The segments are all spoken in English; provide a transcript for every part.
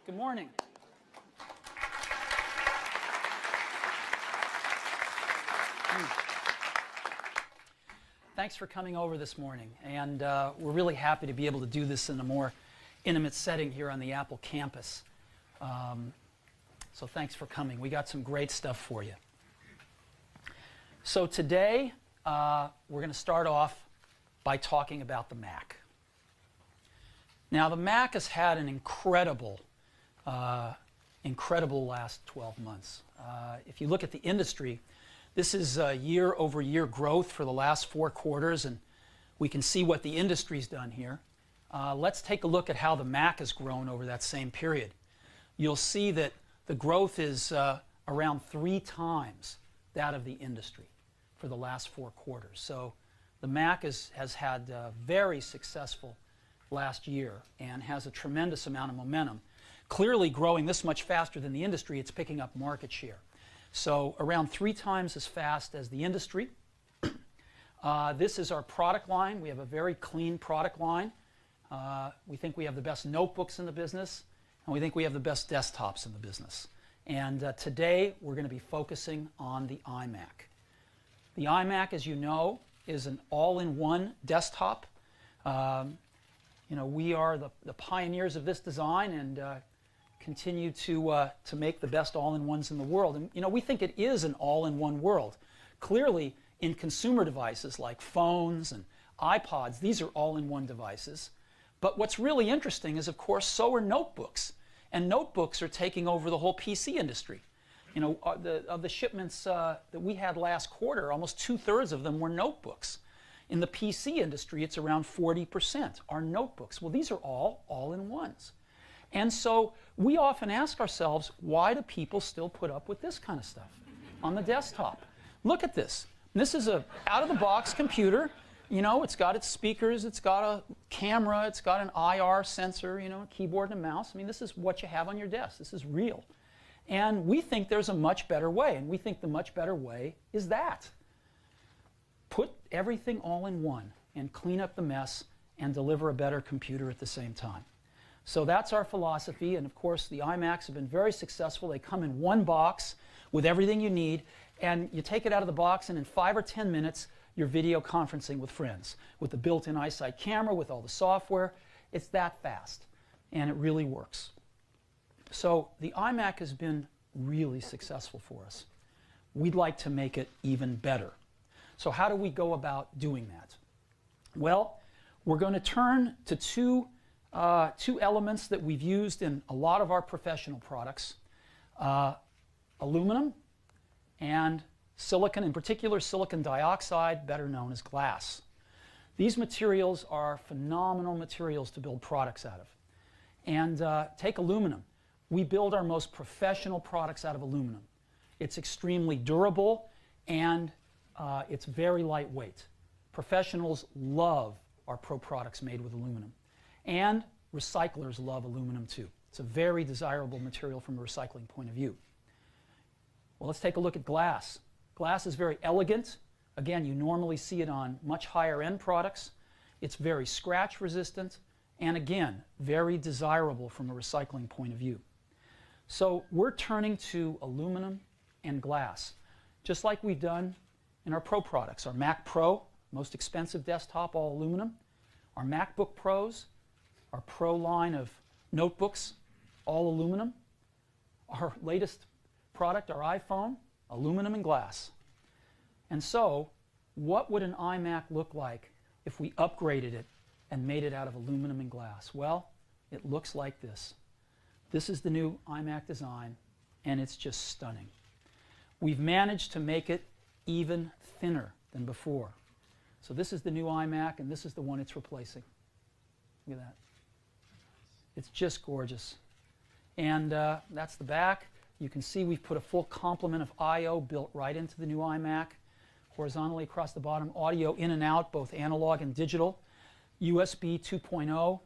Good morning. Thanks for coming over this morning, and we're really happy to be able to do this in a more intimate setting here on the Apple campus. So thanks for coming. We got some great stuff for you. So today we're going to start off by talking about the Mac. Now the Mac has had an incredible last 12 months. If you look at the industry, this is year-over-year growth for the last 4 quarters, and we can see what the industry's done here. Let's take a look at how the Mac has grown over that same period. You'll see that the growth is around 3 times that of the industry for the last 4 quarters. So the Mac has had a very successful last year and has a tremendous amount of momentum. Clearly growing this much faster than the industry, it's picking up market share. So around 3 times as fast as the industry. This is our product line. We have a very clean product line. We think we have the best notebooks in the business, and we think we have the best desktops in the business. And today we're going to be focusing on the iMac. The iMac, as you know, is an all-in-one desktop. We are the pioneers of this design and continue to make the best all-in-ones in the world. And we think it is an all-in-one world. Clearly, in consumer devices like phones and iPods, these are all-in-one devices. But what's really interesting is, of course, so are notebooks. And notebooks are taking over the whole PC industry. Of the shipments that we had last quarter, almost 2/3 of them were notebooks. In the PC industry, it's around 40% are notebooks. Well, these are all-in-ones. And so we often ask ourselves, why do people still put up with this kind of stuff on the desktop? Look at this. This is a out-of-the-box computer. It's got its speakers, it's got a camera, it's got an IR sensor, a keyboard and a mouse. I mean, this is what you have on your desk. This is real. And we think there's a much better way, and we think the much better way is that. Put everything all in one and clean up the mess and deliver a better computer at the same time. So that's our philosophy, and of course the iMacs have been very successful. They come in one box with everything you need, and you take it out of the box, and in 5 or 10 minutes you're video conferencing with friends with the built-in iSight camera, with all the software. It's that fast, and it really works. So the iMac has been really successful for us. We'd like to make it even better. So how do we go about doing that? Well, we're going to turn to two elements that we've used in a lot of our professional products, aluminum and silicon, in particular silicon dioxide, better known as glass. These materials are phenomenal materials to build products out of. And take aluminum. We build our most professional products out of aluminum. It's extremely durable, and it's very lightweight. Professionals love our pro products made with aluminum. And recyclers love aluminum too. It's a very desirable material from a recycling point of view. Well, let's take a look at glass. Glass is very elegant. Again, you normally see it on much higher end products. It's very scratch resistant, and again, very desirable from a recycling point of view. So we're turning to aluminum and glass, just like we've done in our Pro products. Our Mac Pro, most expensive desktop, all aluminum. Our MacBook Pros, our Pro line of notebooks, all aluminum. Our latest product, our iPhone, aluminum and glass. And so, what would an iMac look like if we upgraded it and made it out of aluminum and glass? Well, it looks like this. This is the new iMac design, and it's just stunning. We've managed to make it even thinner than before. So this is the new iMac, and this is the one it's replacing. Look at that. It's just gorgeous. And that's the back. You can see we've put a full complement of I/O built right into the new iMac. Horizontally across the bottom, audio in and out, both analog and digital. USB 2.0,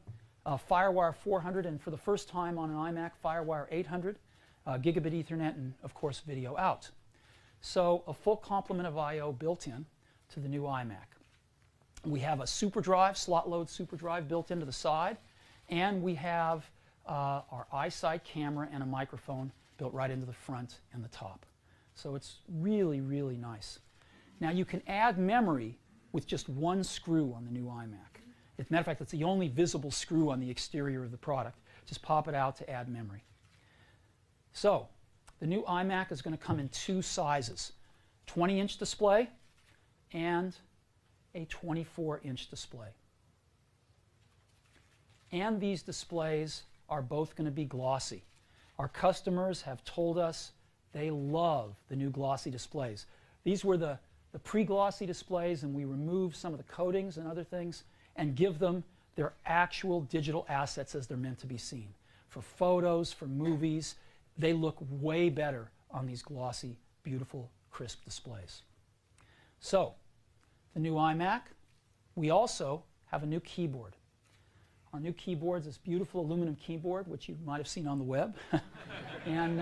FireWire 400, and for the first time on an iMac, FireWire 800, gigabit Ethernet, and of course video out. So a full complement of I/O built in to the new iMac. We have a super drive, slot load super drive built into the side, and we have our iSight camera and a microphone built right into the front and the top. So it's really, really nice. Now you can add memory with just one screw on the new iMac. As a matter of fact, it's the only visible screw on the exterior of the product. Just pop it out to add memory. So the new iMac is going to come in two sizes, 20-inch display and a 24-inch display. And these displays are both going to be glossy. Our customers have told us they love the new glossy displays. These were the pre-glossy displays, and we removed some of the coatings and other things and give them their actual digital assets as they're meant to be seen. For photos, for movies, they look way better on these glossy, beautiful, crisp displays. So, the new iMac, we also have a new keyboard. Our new keyboard is this beautiful aluminum keyboard, which you might have seen on the web. And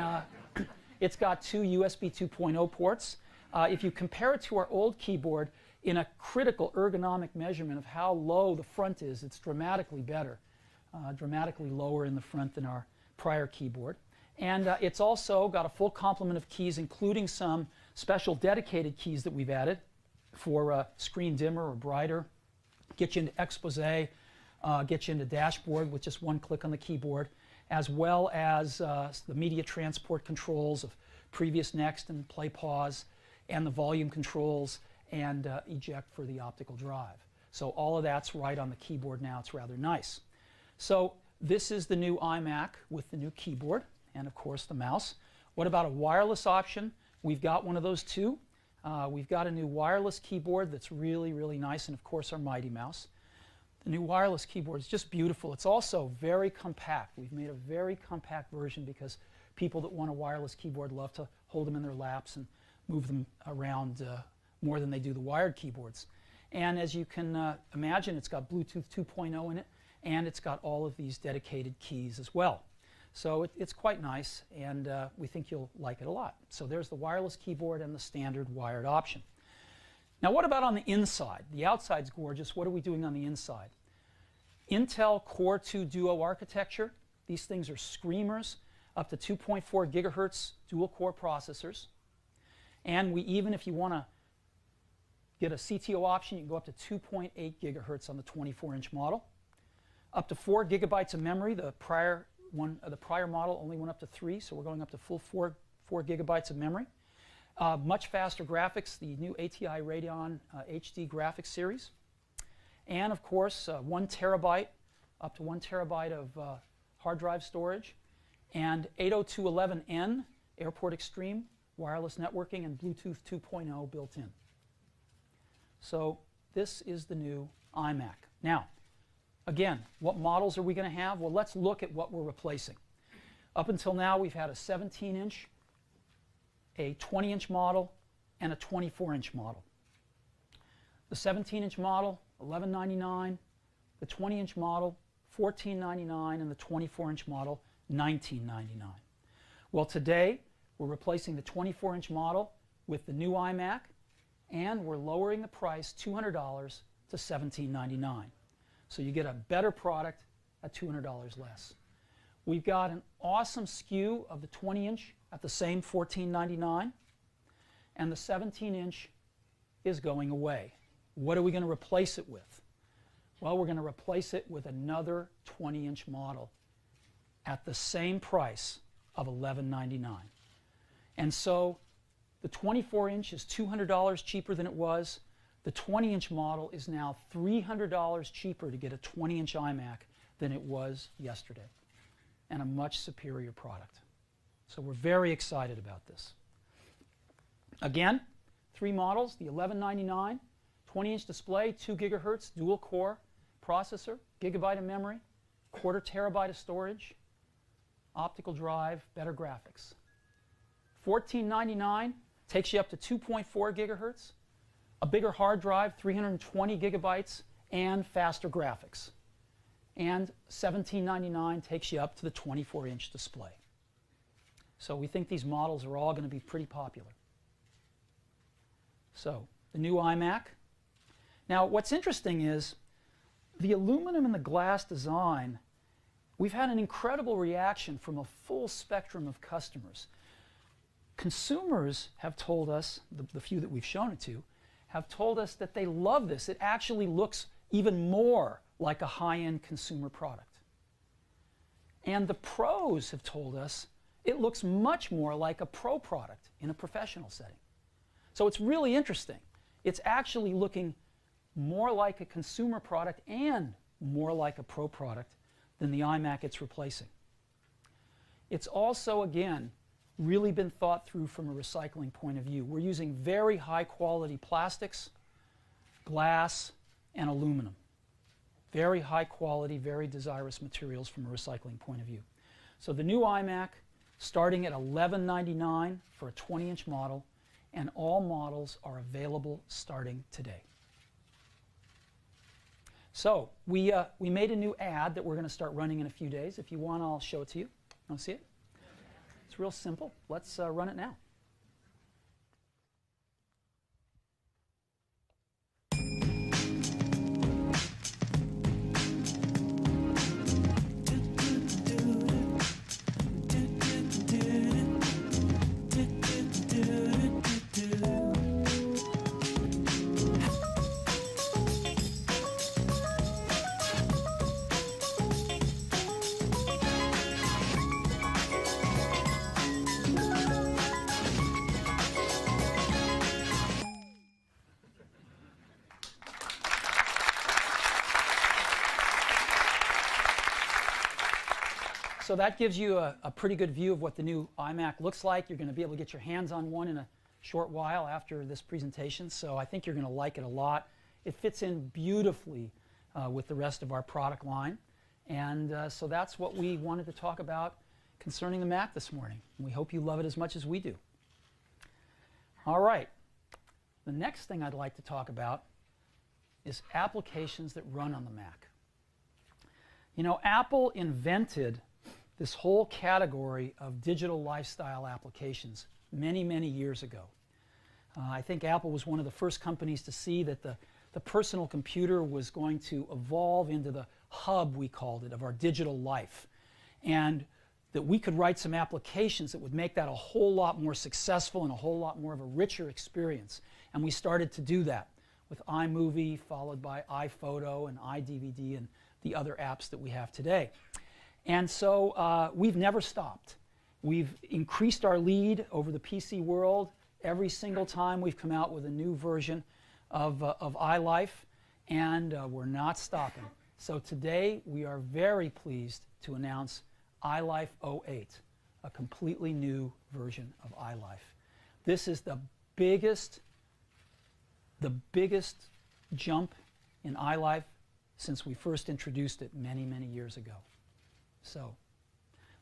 it's got two USB 2.0 ports. If you compare it to our old keyboard, in a critical ergonomic measurement of how low the front is, it's dramatically better, dramatically lower in the front than our prior keyboard. And it's also got a full complement of keys, including some special dedicated keys that we've added for screen dimmer or brighter, get you into expose, get you into dashboard with just one click on the keyboard, as well as the media transport controls of previous, next, and play, pause, and the volume controls, and eject for the optical drive. So all of that's right on the keyboard now. It's rather nice. So this is the new iMac with the new keyboard and, of course, the mouse. What about a wireless option? We've got one of those too. We've got a new wireless keyboard that's really, really nice, and, of course, our Mighty Mouse. The new wireless keyboard is just beautiful. It's also very compact. We've made a very compact version because people that want a wireless keyboard love to hold them in their laps and move them around more than they do the wired keyboards. And as you can imagine, it's got Bluetooth 2.0 in it, and it's got all of these dedicated keys as well. So it's quite nice, and we think you'll like it a lot. So there's the wireless keyboard and the standard wired option. Now what about on the inside? The outside's gorgeous. What are we doing on the inside? Intel Core 2 Duo architecture. These things are screamers, up to 2.4 gigahertz dual-core processors. And we even, if you want to get a CTO option, you can go up to 2.8 gigahertz on the 24-inch model. Up to 4 gigabytes of memory. The prior model only went up to 3, so we're going up to full 4 gigabytes of memory. Much faster graphics, the new ATI Radeon HD graphics series. And of course, 1 terabyte, up to 1 terabyte of hard drive storage. And 802.11n, Airport Extreme, wireless networking, and Bluetooth 2.0 built in. So this is the new iMac. Now, again, what models are we going to have? Well, let's look at what we're replacing. Up until now, we've had a 17-inch, a 20-inch model, and a 24-inch model. The 17-inch model, $11.99, the 20-inch model, $14.99, and the 24-inch model, $19.99. Well, today, we're replacing the 24-inch model with the new iMac, and we're lowering the price $200 to $17.99. So you get a better product at $200 less. We've got an awesome SKU of the 20-inch at the same $14.99, and the 17-inch is going away. What are we going to replace it with? Well, we're going to replace it with another 20-inch model at the same price of $11.99. And so the 24-inch is $200 cheaper than it was. The 20-inch model is now $300 cheaper to get a 20-inch iMac than it was yesterday, and a much superior product. So we're very excited about this. Again, 3 models, the $11.99, 20-inch display, 2 gigahertz dual-core processor, gigabyte of memory, quarter terabyte of storage, optical drive, better graphics. $14.99 takes you up to 2.4 gigahertz, a bigger hard drive, 320 gigabytes, and faster graphics. And $17.99 takes you up to the 24-inch display. So we think these models are all going to be pretty popular. So the new iMac. Now what's interesting is the aluminum and the glass design we've had an incredible reaction from a full spectrum of customers. Consumers have told us, the few that we've shown it to, have told us that they love this. It actually looks even more like a high-end consumer product. And the pros have told us it looks much more like a pro product in a professional setting. So it's really interesting. It's actually looking more like a consumer product and more like a pro product than the iMac it's replacing. It's also, again, really been thought through from a recycling point of view. We're using very high quality plastics, glass, and aluminum. Very high quality, very desirous materials from a recycling point of view. So the new iMac, starting at $11.99 for a 20-inch model, and all models are available starting today. So we made a new ad that we're going to start running in a few days. If you want, I'll show it to you. Want to see it? It's real simple. Let's run it now. So that gives you a pretty good view of what the new iMac looks like. You're going to be able to get your hands on one in a short while after this presentation, so I think you're going to like it a lot. It fits in beautifully with the rest of our product line, and so that's what we wanted to talk about concerning the Mac this morning. We hope you love it as much as we do. All right, the next thing I'd like to talk about is applications that run on the Mac. You know, Apple invented this whole category of digital lifestyle applications many, many years ago. I think Apple was one of the first companies to see that the personal computer was going to evolve into the hub, we called it, of our digital life. And that we could write some applications that would make that a whole lot more successful and a whole lot more of a richer experience. And we started to do that with iMovie, followed by iPhoto and iDVD and the other apps that we have today. And so we've never stopped. We've increased our lead over the PC world every single time we've come out with a new version of iLife, and we're not stopping. So today we are very pleased to announce iLife 08, a completely new version of iLife. This is the biggest jump in iLife since we first introduced it many, many years ago. So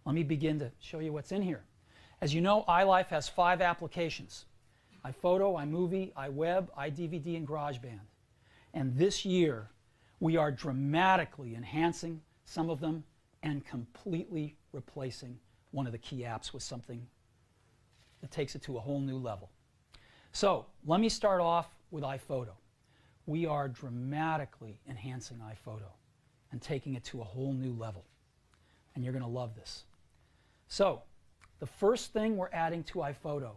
let me begin to show you what's in here. As you know, iLife has 5 applications: iPhoto, iMovie, iWeb, iDVD, and GarageBand. And this year, we are dramatically enhancing some of them and completely replacing one of the key apps with something that takes it to a whole new level. So let me start off with iPhoto. We are dramatically enhancing iPhoto and taking it to a whole new level. And you're going to love this. So the first thing we're adding to iPhoto,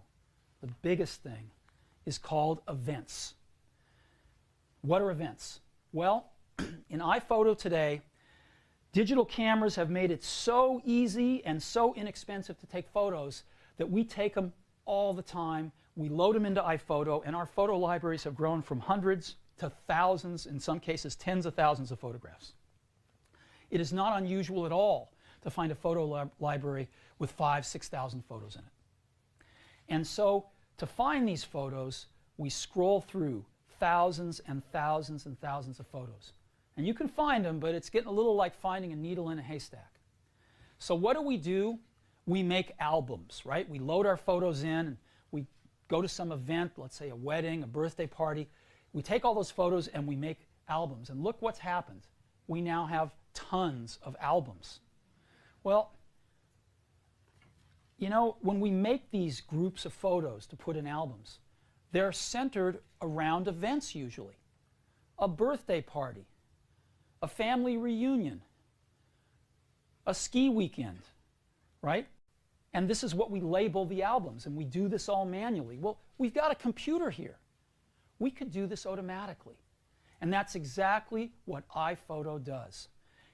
the biggest thing, is called events. What are events? Well, in iPhoto today, digital cameras have made it so easy and so inexpensive to take photos that we take them all the time. We load them into iPhoto, and our photo libraries have grown from hundreds to thousands, in some cases tens of thousands of photographs. It is not unusual at all to find a photo library with 5,000 to 6,000 photos in it. And so to find these photos, we scroll through thousands and thousands and thousands of photos. And you can find them, but it's getting a little like finding a needle in a haystack. So what do? We make albums, right? We load our photos in, and we go to some event, let's say a wedding, a birthday party. We take all those photos and we make albums. And look what's happened. We now have tons of albums. Well, you know, when we make these groups of photos to put in albums, they're centered around events usually. A birthday party, a family reunion, a ski weekend, right? And this is what we label the albums, and we do this all manually. Well, we've got a computer here. We could do this automatically. And that's exactly what iPhoto does.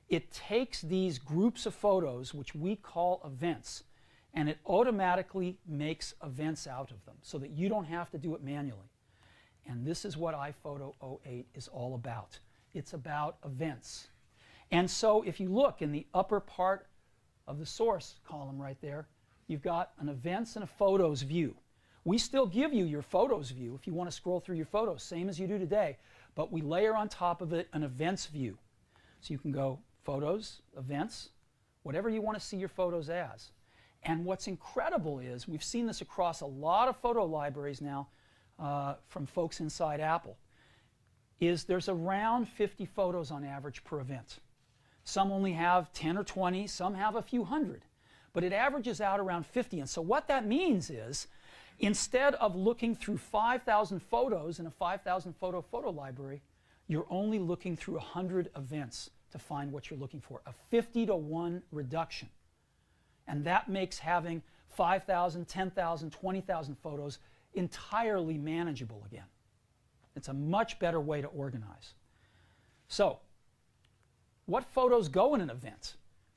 It takes these groups of photos, which we call events, and it automatically makes events out of them so that you don't have to do it manually. And this is what iPhoto 08 is all about. It's about events. And so if you look in the upper part of the source column right there, you've got an events and a photos view. We still give you your photos view if you want to scroll through your photos, same as you do today, but we layer on top of it an events view. So you can go photos, events, whatever you want to see your photos as. And what's incredible is, we've seen this across a lot of photo libraries now from folks inside Apple, is there's around 50 photos on average per event. Some only have 10 or 20, some have a few hundred, but it averages out around 50. And so what that means is, instead of looking through 5,000 photos in a 5,000 photo library, you're only looking through 100 events to find what you're looking for, a 50-to-1 reduction. And that makes having 5,000, 10,000, 20,000 photos entirely manageable again. It's a much better way to organize. So, what photos go in an event?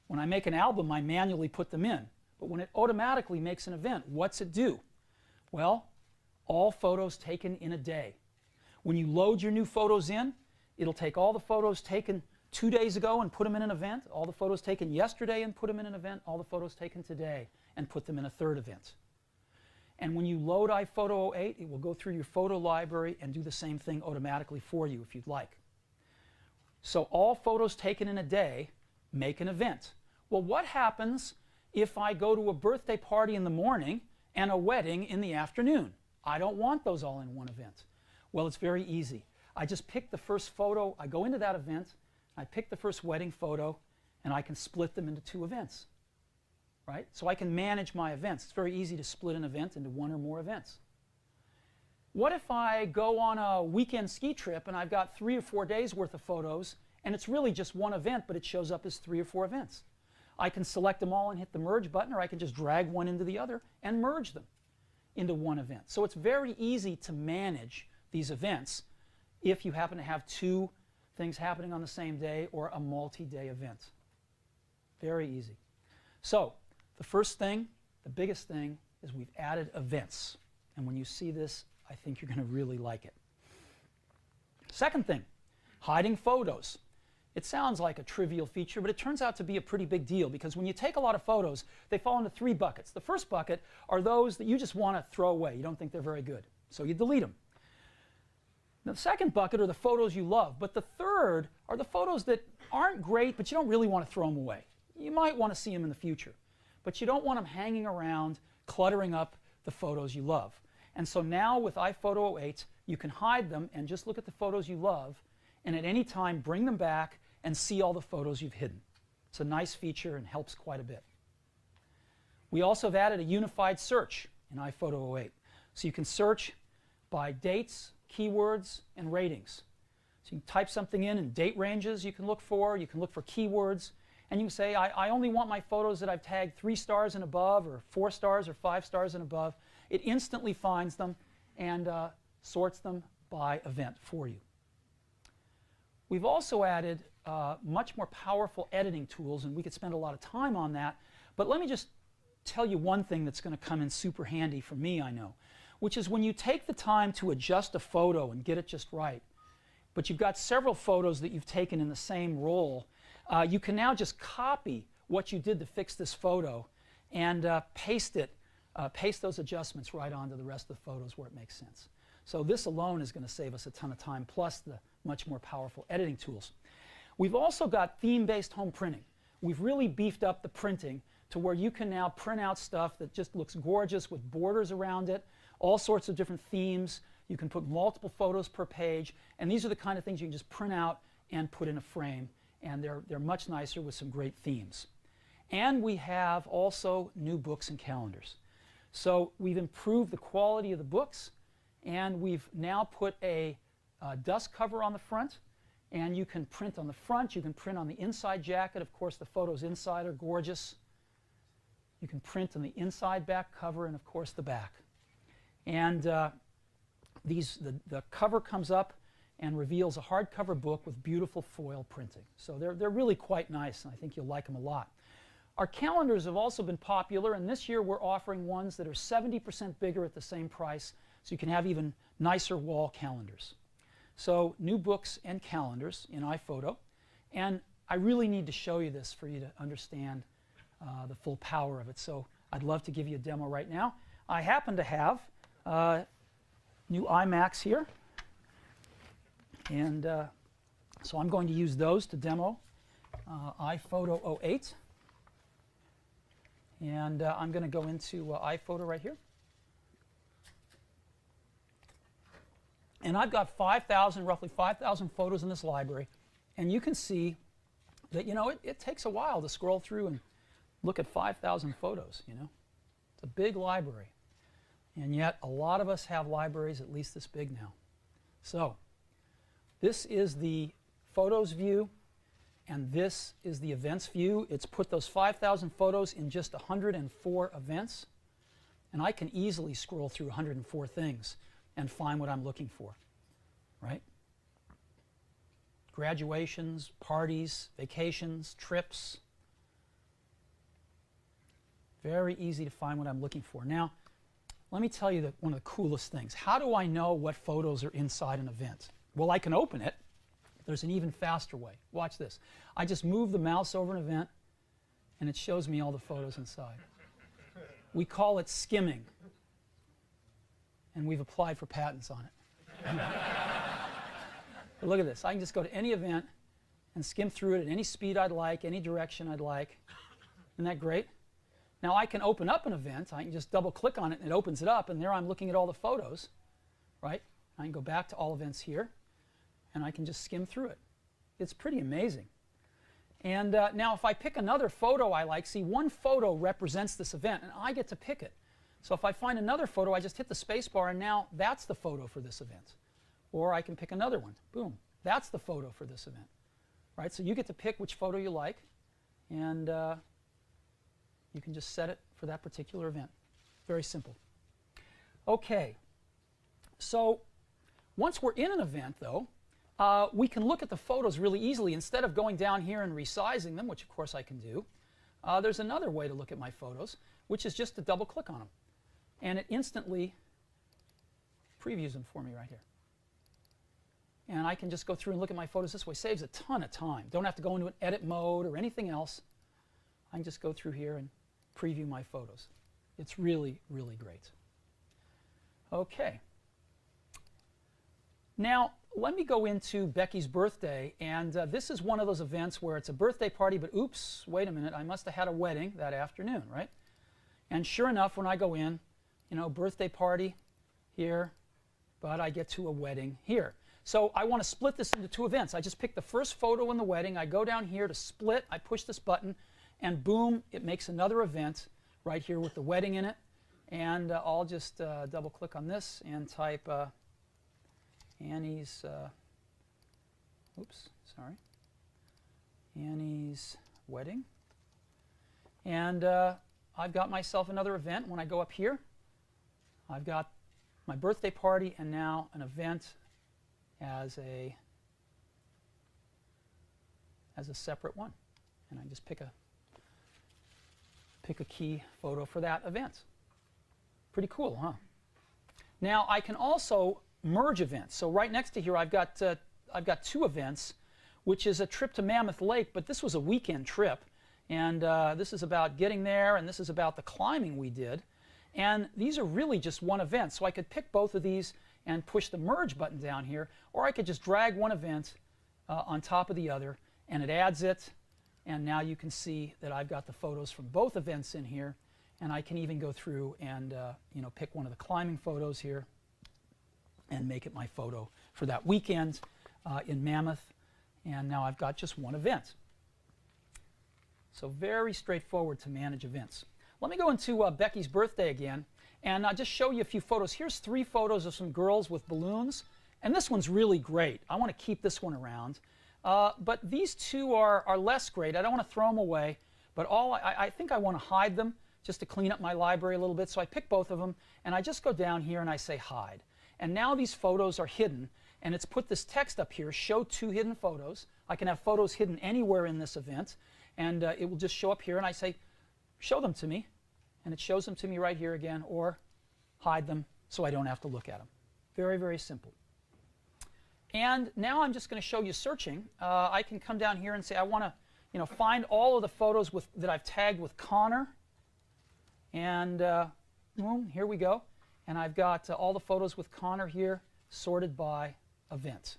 When I make an album, I manually put them in. But when it automatically makes an event, what's it do? Well, all photos taken in a day. When you load your new photos in, it'll take all the photos taken 2 days ago and put them in an event, all the photos taken yesterday and put them in an event, all the photos taken today and put them in a third event. And when you load iPhoto 08, it will go through your photo library and do the same thing automatically for you if you'd like. So all photos taken in a day make an event. Well, what happens if I go to a birthday party in the morning and a wedding in the afternoon? I don't want those all in one event. Well, it's very easy. I just pick the first photo, I go into that event, I pick the first wedding photo, and I can split them into 2 events. Right? So I can manage my events. It's very easy to split an event into 1 or more events. What if I go on a weekend ski trip and I've got 3 or 4 days worth of photos, and it's really just 1 event, but it shows up as 3 or 4 events? I can select them all and hit the merge button, or I can just drag one into the other and merge them into 1 event. So it's very easy to manage these events if you happen to have 2 things happening on the same day or a multi-day event. Very easy. So the first thing, the biggest thing, is we've added events. And when you see this, I think you're going to really like it. Second thing, hiding photos. It sounds like a trivial feature, but it turns out to be a pretty big deal, because when you take a lot of photos, they fall into 3 buckets. The first bucket are those that you just want to throw away. You don't think they're very good, so you delete them. The second bucket are the photos you love, but the third are the photos that aren't great, but you don't really want to throw them away. You might want to see them in the future, but you don't want them hanging around, cluttering up the photos you love. And so now with iPhoto 08, you can hide them and just look at the photos you love, and at any time bring them back and see all the photos you've hidden. It's a nice feature and helps quite a bit. We also have added a unified search in iPhoto 08. So you can search by dates, keywords, and ratings. So you can type something in date ranges you can look for keywords, and you can say, I only want my photos that I've tagged 3 stars and above, or 4 stars or 5 stars and above. It instantly finds them and sorts them by event for you. We've also added much more powerful editing tools, and we could spend a lot of time on that, but let me just tell you one thing that's going to come in super handy for me, I know, which is when you take the time to adjust a photo and get it just right, but you've got several photos that you've taken in the same roll, you can now just copy what you did to fix this photo and paste those adjustments right onto the rest of the photos where it makes sense. So this alone is going to save us a ton of time, plus the much more powerful editing tools. We've also got theme-based home printing. We've really beefed up the printing to where you can now print out stuff that just looks gorgeous with borders around it, all sorts of different themes. You can put multiple photos per page, and these are the kind of things you can just print out and put in a frame, and they're much nicer with some great themes. And we have also new books and calendars. So we've improved the quality of the books, and we've now put a dust cover on the front, And you can print on the front, you can print on the inside jacket. Of course, the photos inside are gorgeous. You can print on the inside back cover and, of course, the back. And the cover comes up and reveals a hardcover book with beautiful foil printing. So they're really quite nice, and I think you'll like them a lot. Our calendars have also been popular, and this year we're offering ones that are 70% bigger at the same price, so you can have even nicer wall calendars. So new books and calendars in iPhoto, and I really need to show you this for you to understand the full power of it. So I'd love to give you a demo right now. I happen to have new iMacs here, and so I'm going to use those to demo iPhoto 08. And I'm going to go into iPhoto right here. And I've got roughly 5,000 photos in this library. And you can see that, it takes a while to scroll through and look at 5,000 photos, It's a big library. And yet, a lot of us have libraries at least this big now. So, this is the Photos view, and this is the Events view. It's put those 5,000 photos in just 104 events. And I can easily scroll through 104 things and find what I'm looking for, right? Graduations, parties, vacations, trips. Very easy to find what I'm looking for. Now, let me tell you one of the coolest things. How do I know what photos are inside an event? Well, I can open it. There's an even faster way. Watch this. I just move the mouse over an event, and it shows me all the photos inside. We call it skimming, and we've applied for patents on it. But look at this. I can just go to any event and skim through it at any speed I'd like, any direction I'd like. Isn't that great? Now I can open up an event. I can just double-click on it, and it opens it up, and there I'm looking at all the photos, right? I can go back to All Events here, and I can just skim through it. It's pretty amazing. And now if I pick another photo I like, see, one photo represents this event, and I get to pick it. So if I find another photo, I just hit the space bar, and now that's the photo for this event. Or I can pick another one. Boom. That's the photo for this event. Right? So you get to pick which photo you like, and you can just set it for that particular event. Very simple. Okay. So once we're in an event, though, we can look at the photos really easily. Instead of going down here and resizing them, which of course I can do, there's another way to look at my photos, which is just to double-click on them. And it instantly previews them for me right here. And I can just go through and look at my photos this way. Saves a ton of time. Don't have to go into an edit mode or anything else. I can just go through here and preview my photos. It's really, really great. Okay. Now, let me go into Becky's birthday. And this is one of those events where it's a birthday party, but oops, wait a minute, I must have had a wedding that afternoon, right? And sure enough, when I go in, birthday party here, but I get to a wedding here. So I want to split this into two events. I just pick the first photo in the wedding. I go down here to split. I push this button, and boom, it makes another event right here with the wedding in it. And I'll just double-click on this and type Annie's, Annie's wedding. And I've got myself another event. When I go up here, I've got my birthday party and now an event as a separate one. And I just pick a key photo for that event. Pretty cool, huh? Now I can also merge events. So right next to here I've got two events, which is a trip to Mammoth Lake, but this was a weekend trip. And this is about getting there, and this is about the climbing we did. And these are really just one event. So I could pick both of these and push the merge button down here, or I could just drag one event on top of the other, and it adds it. And now you can see that I've got the photos from both events in here, and I can even go through and pick one of the climbing photos here and make it my photo for that weekend in Mammoth. And now I've got just one event. So very straightforward to manage events. Let me go into Becky's birthday again, and I'll just show you a few photos. Here's 3 photos of some girls with balloons, and this one's really great. I want to keep this one around. But these two are less great. I don't want to throw them away, but I think I want to hide them just to clean up my library a little bit. So I pick both of them, and I just go down here and I say hide. And now these photos are hidden, and it's put this text up here, show 2 hidden photos. I can have photos hidden anywhere in this event, and it will just show up here, and I say, show them to me. And it shows them to me right here again, or hide them so I don't have to look at them. Very, very simple. And now I'm just going to show you searching. I can come down here and say I want to find all of the photos that I've tagged with Connor. And boom, here we go. And I've got all the photos with Connor here sorted by event.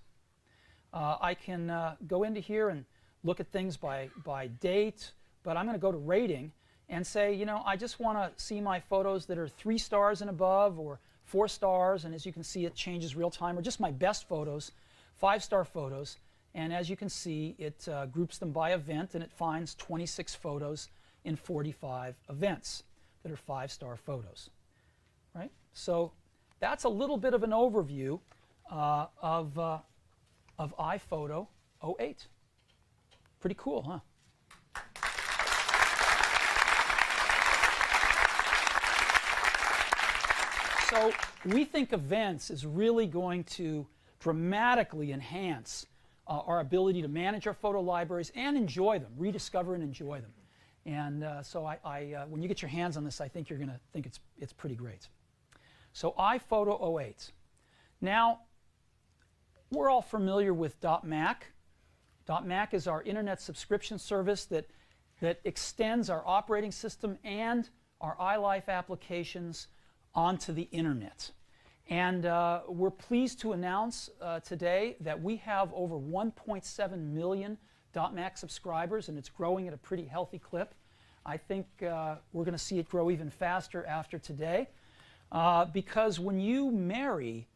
I can go into here and look at things by date, but I'm going to go to rating and say, I just want to see my photos that are 3 stars and above, or 4 stars, and as you can see it changes real time, or just my best photos, 5-star photos, and as you can see it groups them by event, and it finds 26 photos in 45 events that are 5-star photos. Right? So that's a little bit of an overview of iPhoto 08. Pretty cool, huh? So we think events is really going to dramatically enhance our ability to manage our photo libraries and enjoy them, rediscover and enjoy them. And so when you get your hands on this, I think you're going to think it's pretty great. So iPhoto 08. Now, we're all familiar with .Mac. .Mac is our internet subscription service that extends our operating system and our iLife applications onto the internet. And we're pleased to announce today that we have over 1.7 million .Mac subscribers, and it's growing at a pretty healthy clip. I think we're going to see it grow even faster after today, because when you marry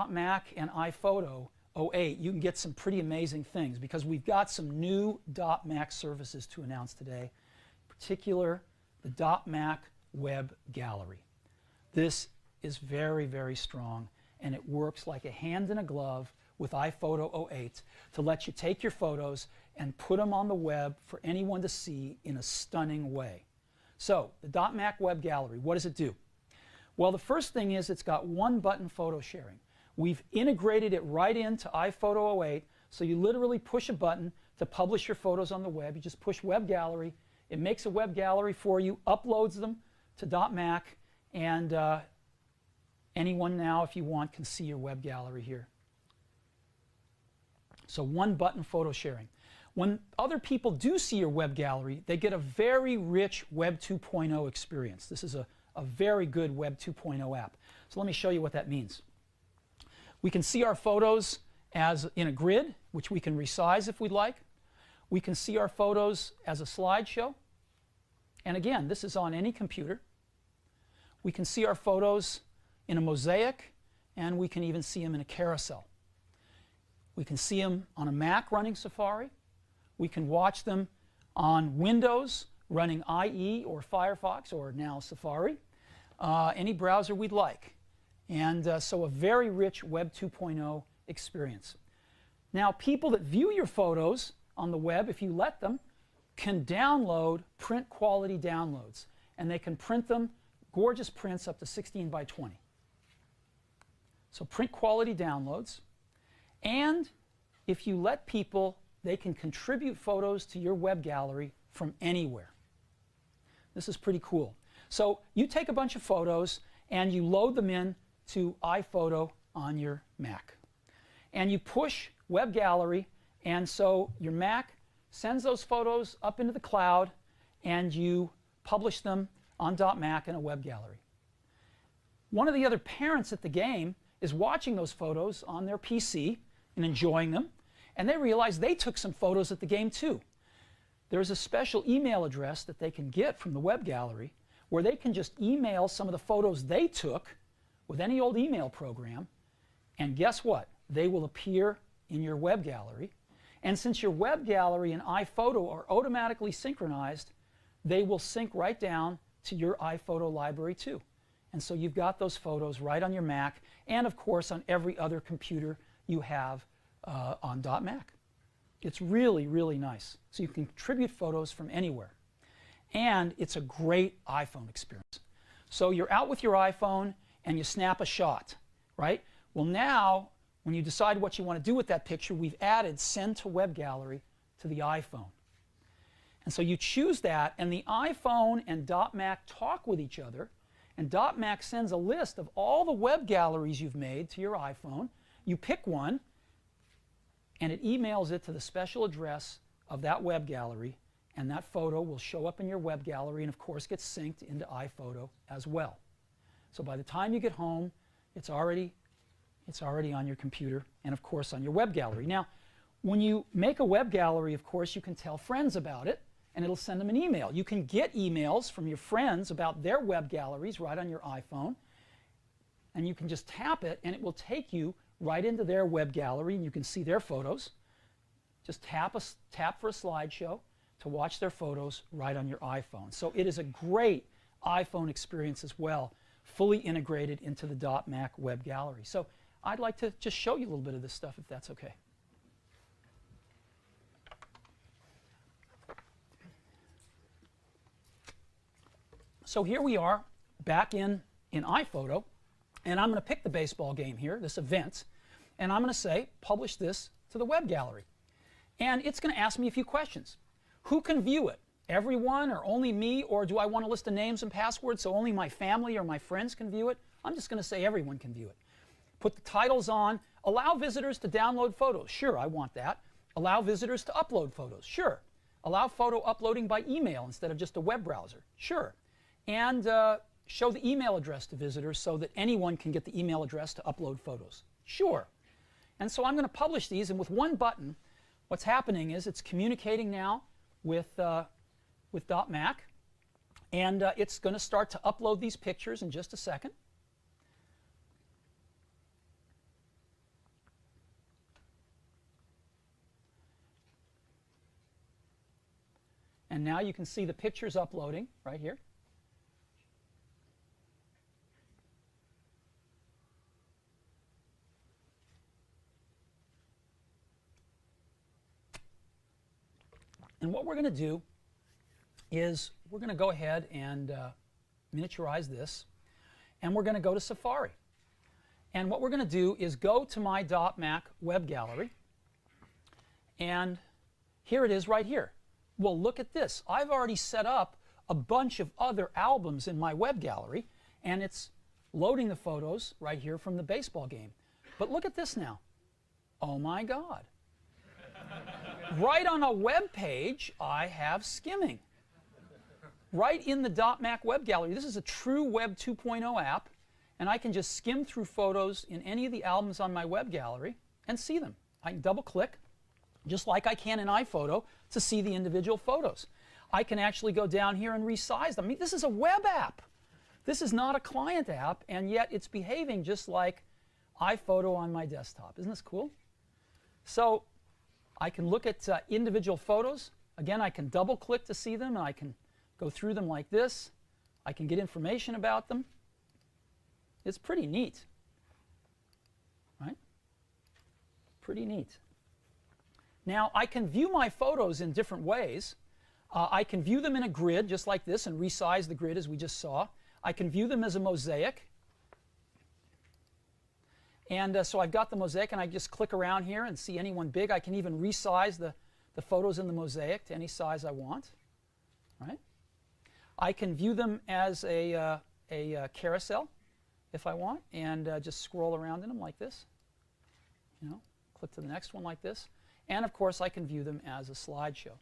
.Mac and iPhoto 08, you can get some pretty amazing things, because we've got some new .Mac services to announce today, in particular the .Mac Web Gallery. This is very, very strong, and it works like a hand in a glove with iPhoto 08 to let you take your photos and put them on the web for anyone to see in a stunning way. So the .Mac Web Gallery, what does it do? Well, the first thing is it's got one-button photo sharing. We've integrated it right into iPhoto 08, so you literally push a button to publish your photos on the web. You just push Web Gallery. It makes a web gallery for you, uploads them to .Mac, and anyone now, if you want, can see your web gallery here. So one-button photo sharing. When other people do see your web gallery, they get a very rich Web 2.0 experience. This is a very good Web 2.0 app. So let me show you what that means. We can see our photos as in a grid, which we can resize if we'd like. We can see our photos as a slideshow. And again, this is on any computer. We can see our photos in a mosaic, and we can even see them in a carousel. We can see them on a Mac running Safari. We can watch them on Windows running IE or Firefox, or now Safari, any browser we'd like. And so a very rich Web 2.0 experience. Now, people that view your photos on the web, if you let them, can download print quality downloads. And they can print them, gorgeous prints up to 16 by 20. So print quality downloads. And if you let people, they can contribute photos to your web gallery from anywhere. This is pretty cool. So you take a bunch of photos and you load them in to iPhoto on your Mac. And you push Web Gallery, and so your Mac sends those photos up into the cloud, and you publish them on .Mac in a web gallery. One of the other parents at the game is watching those photos on their PC and enjoying them, and they realize they took some photos at the game too. There's a special email address that they can get from the web gallery where they can just email some of the photos they took with any old email program, and guess what? They will appear in your web gallery. And since your web gallery and iPhoto are automatically synchronized, they will sync right down to your iPhoto library too. And so you've got those photos right on your Mac, and of course on every other computer you have on .Mac. It's really, really nice. So you can contribute photos from anywhere. And it's a great iPhone experience. So you're out with your iPhone and you snap a shot, right? Well, now, when you decide what you want to do with that picture, we've added Send to Web Gallery to the iPhone. And so you choose that, and the iPhone and .Mac talk with each other, and .Mac sends a list of all the web galleries you've made to your iPhone. You pick one, and it emails it to the special address of that web gallery, and that photo will show up in your web gallery and, of course, gets synced into iPhoto as well. So by the time you get home, it's already on your computer and, of course, on your web gallery. Now, when you make a web gallery, of course, you can tell friends about it, and it'll send them an email. You can get emails from your friends about their web galleries right on your iPhone, and you can just tap it, and it will take you right into their web gallery, and you can see their photos. Just tap for a slideshow to watch their photos right on your iPhone. So it is a great iPhone experience as well, fully integrated into the .Mac web gallery. So I'd like to just show you a little bit of this stuff, if that's okay. So here we are back in iPhoto, and I'm going to pick the baseball game here, this event, and I'm going to say, publish this to the web gallery. And it's going to ask me a few questions. Who can view it? Everyone, or only me, or do I want a list of names and passwords so only my family or my friends can view it? I'm just going to say everyone can view it. Put the titles on. Allow visitors to download photos. Sure, I want that. Allow visitors to upload photos. Sure. Allow photo uploading by email instead of just a web browser. Sure. And show the email address to visitors so that anyone can get the email address to upload photos. Sure. And so I'm going to publish these, and with one button, what's happening is it's communicating now with .Mac, and it's going to start to upload these pictures in just a second. And now you can see the pictures uploading right here. And what we're going to do is we're going to go ahead and miniaturize this, and we're going to go to Safari. And what we're going to do is go to my .Mac web gallery, and here it is right here. Well, look at this. I've already set up a bunch of other albums in my web gallery, and it's loading the photos right here from the baseball game. But look at this now. Oh my God. Right on a web page, I have skimming. Right in the .Mac web gallery. This is a true Web 2.0 app, and I can just skim through photos in any of the albums on my web gallery and see them. I can double-click, just like I can in iPhoto, to see the individual photos. I can actually go down here and resize them. I mean, this is a web app. This is not a client app, and yet it's behaving just like iPhoto on my desktop. Isn't this cool? So I can look at individual photos. Again, I can double-click to see them, and I can go through them like this. I can get information about them. It's pretty neat, right? Pretty neat. Now, I can view my photos in different ways. I can view them in a grid, just like this, and resize the grid as we just saw. I can view them as a mosaic. And so I've got the mosaic, and I just click around here and see any one big. I can even resize the photos in the mosaic to any size I want. Right? I can view them as a carousel if I want, and just scroll around in them like this. You know, click to the next one like this. And of course, I can view them as a slideshow.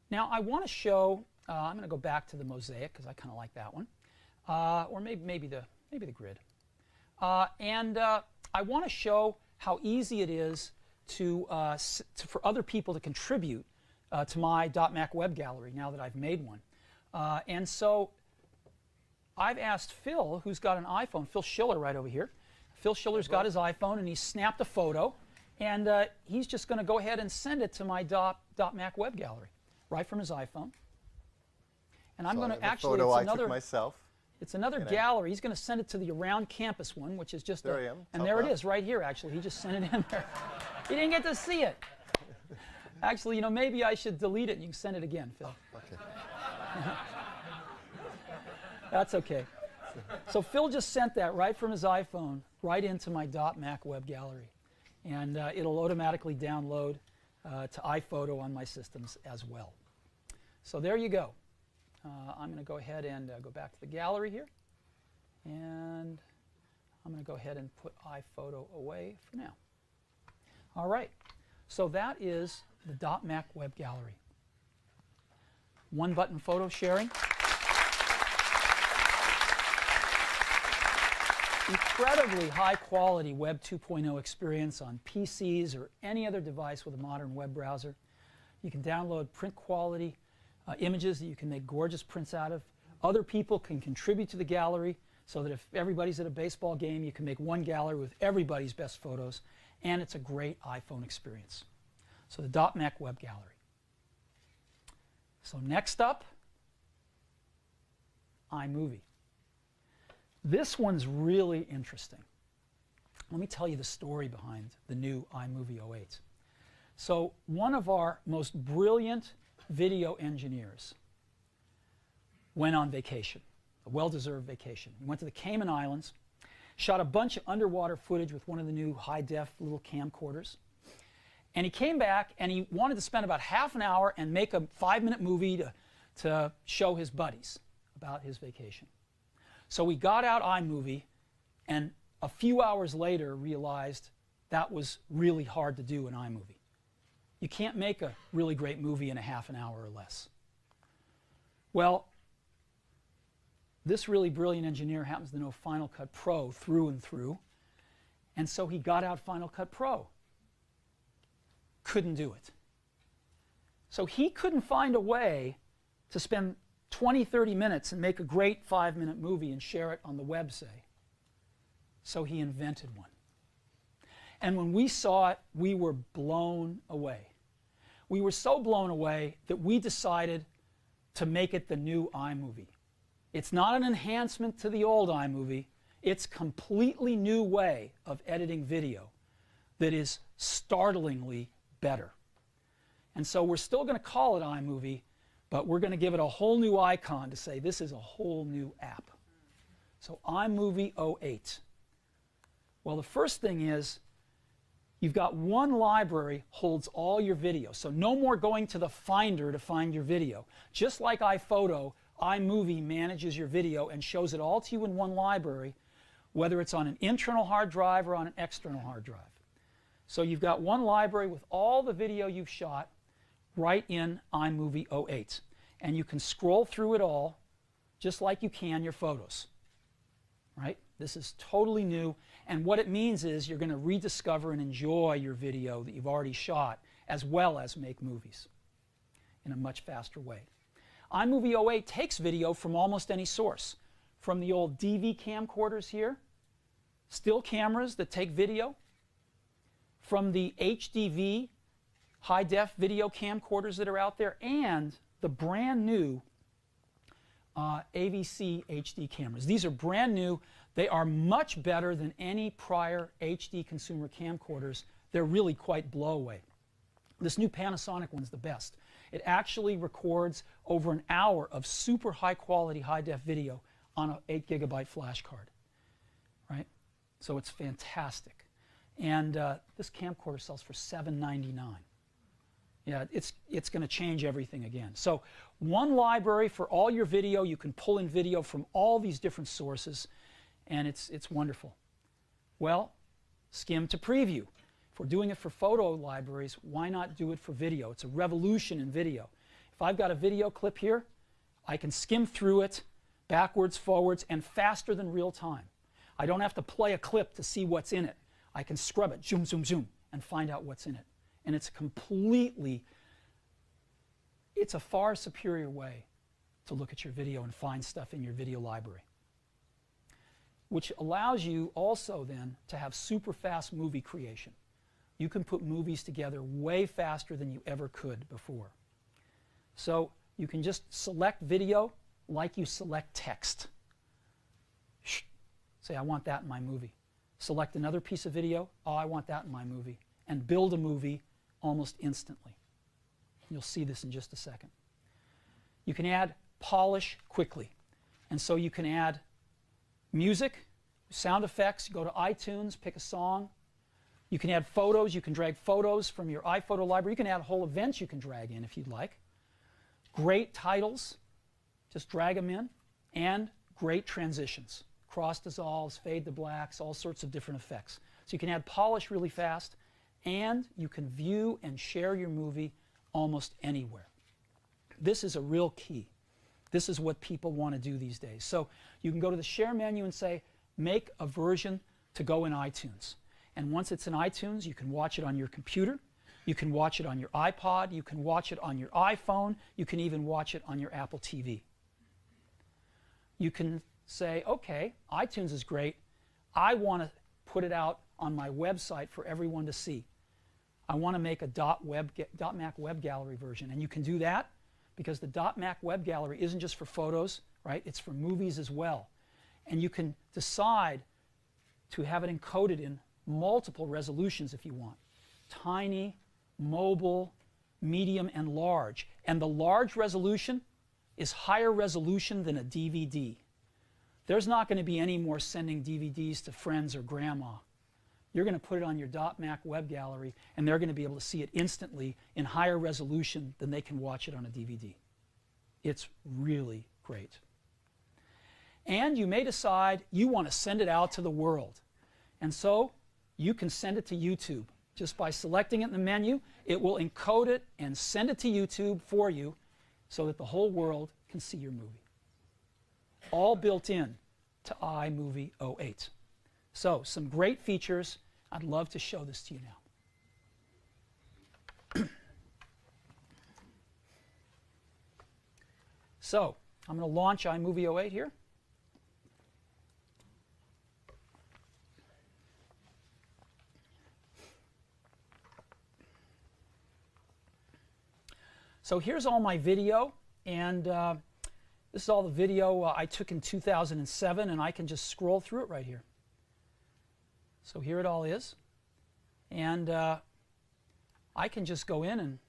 Now, I want to show. I'm going to go back to the mosaic because I kind of like that one, or maybe the grid. I want to show how easy it is for other people to contribute to my .Mac web gallery now that I've made one. And so I've asked Phil, who's got an iPhone, Phil Schiller right over here. Phil Schiller's got his iPhone, and he snapped a photo, and he's just going to go ahead and send it to my .Mac web gallery right from his iPhone. And I'm going to actually, photo it's I another took myself. It's another gallery. He's going to send it to the Around Campus one, which is just there I am. And there it is, right here, actually. He just sent it in there. He didn't get to see it. Actually, you know, maybe I should delete it and you can send it again, Phil. Okay. That's okay. So Phil just sent that right from his iPhone right into my .Mac web gallery. And it'll automatically download to iPhoto on my systems as well. So there you go. I'm going to go ahead and go back to the gallery here. And I'm going to go ahead and put iPhoto away for now. All right. So that is the .Mac web gallery. One-button photo sharing. Incredibly high-quality Web 2.0 experience on PCs or any other device with a modern web browser. You can download print-quality images that you can make gorgeous prints out of. Other people can contribute to the gallery so that if everybody's at a baseball game, you can make one gallery with everybody's best photos. And it's a great iPhone experience. So the .Mac web gallery. So next up, iMovie. This one's really interesting. Let me tell you the story behind the new iMovie 08. So one of our most brilliant video engineers went on vacation, a well-deserved vacation. He went to the Cayman Islands, shot a bunch of underwater footage with one of the new high-def little camcorders, and he came back and he wanted to spend about half an hour and make a 5-minute movie to show his buddies about his vacation. So we got out iMovie and a few hours later realized that was really hard to do in iMovie. You can't make a really great movie in a half an hour or less. Well, this really brilliant engineer happens to know Final Cut Pro through and through, and so he got out Final Cut Pro. Couldn't do it. So he couldn't find a way to spend 20, 30 minutes and make a great 5-minute movie and share it on the web, say. So he invented one. And when we saw it, we were blown away. We were so blown away that we decided to make it the new iMovie. It's not an enhancement to the old iMovie. It's a completely new way of editing video that is startlingly better. And so we're still going to call it iMovie, but we're going to give it a whole new icon to say this is a whole new app. So iMovie 08. Well, the first thing is you've got one library holds all your video. So no more going to the Finder to find your video. Just like iPhoto, iMovie manages your video and shows it all to you in one library, whether it's on an internal hard drive or on an external hard drive. So you've got one library with all the video you've shot right in iMovie 08. And you can scroll through it all just like you can your photos. Right? This is totally new. And what it means is you're going to rediscover and enjoy your video that you've already shot as well as make movies in a much faster way. iMovie 08 takes video from almost any source. From the old DV camcorders here, still cameras that take video, from the HDV high-def video camcorders that are out there, and the brand new AVC HD cameras. These are brand new. They are much better than any prior HD consumer camcorders. They're really quite blow away. This new Panasonic one's the best. It actually records over an hour of super high quality high def video on an 8 GB flash card. Right? So it's fantastic. And this camcorder sells for $7.99. Yeah, it's going to change everything again. So one library for all your video. You can pull in video from all these different sources, and it's wonderful. Well, skim to preview. If we're doing it for photo libraries, why not do it for video? It's a revolution in video. If I've got a video clip here, I can skim through it backwards, forwards, and faster than real time. I don't have to play a clip to see what's in it. I can scrub it, zoom, zoom, zoom, and find out what's in it. And it's a far superior way to look at your video and find stuff in your video library, which allows you also then to have super fast movie creation. You can put movies together way faster than you ever could before. So you can just select video like you select text. Say, I want that in my movie. Select another piece of video. Oh, I want that in my movie. And build a movie almost instantly. You'll see this in just a second. You can add polish quickly. And so you can add music, sound effects. Go to iTunes, pick a song. You can add photos. You can drag photos from your iPhoto library. You can add whole events you can drag in if you'd like. Great titles. Just drag them in. And great transitions. Cross dissolves, fade to blacks, all sorts of different effects. So you can add polish really fast, and you can view and share your movie almost anywhere. This is a real key. This is what people want to do these days. So you can go to the Share menu and say, make a version to go in iTunes. And once it's in iTunes, you can watch it on your computer. You can watch it on your iPod. You can watch it on your iPhone. You can even watch it on your Apple TV. You can say, okay, iTunes is great. I want to put it out on my website for everyone to see. I want to make a .mac web gallery version. And you can do that because the .mac web gallery isn't just for photos, right? It's for movies as well. And you can decide to have it encoded in multiple resolutions if you want. Tiny, mobile, medium, and large. And the large resolution is higher resolution than a DVD. There's not going to be any more sending DVDs to friends or grandma. You're going to put it on your .mac web gallery, and they're going to be able to see it instantly in higher resolution than they can watch it on a DVD. It's really great. And you may decide you want to send it out to the world. And so you can send it to YouTube. Just by selecting it in the menu, it will encode it and send it to YouTube for you so that the whole world can see your movie. All built in to iMovie 08. So, some great features. I'd love to show this to you now. So, I'm going to launch iMovie 08 here. So here's all my video, and this is all the video I took in 2007, and I can just scroll through it right here. So here it all is. And I can just go in and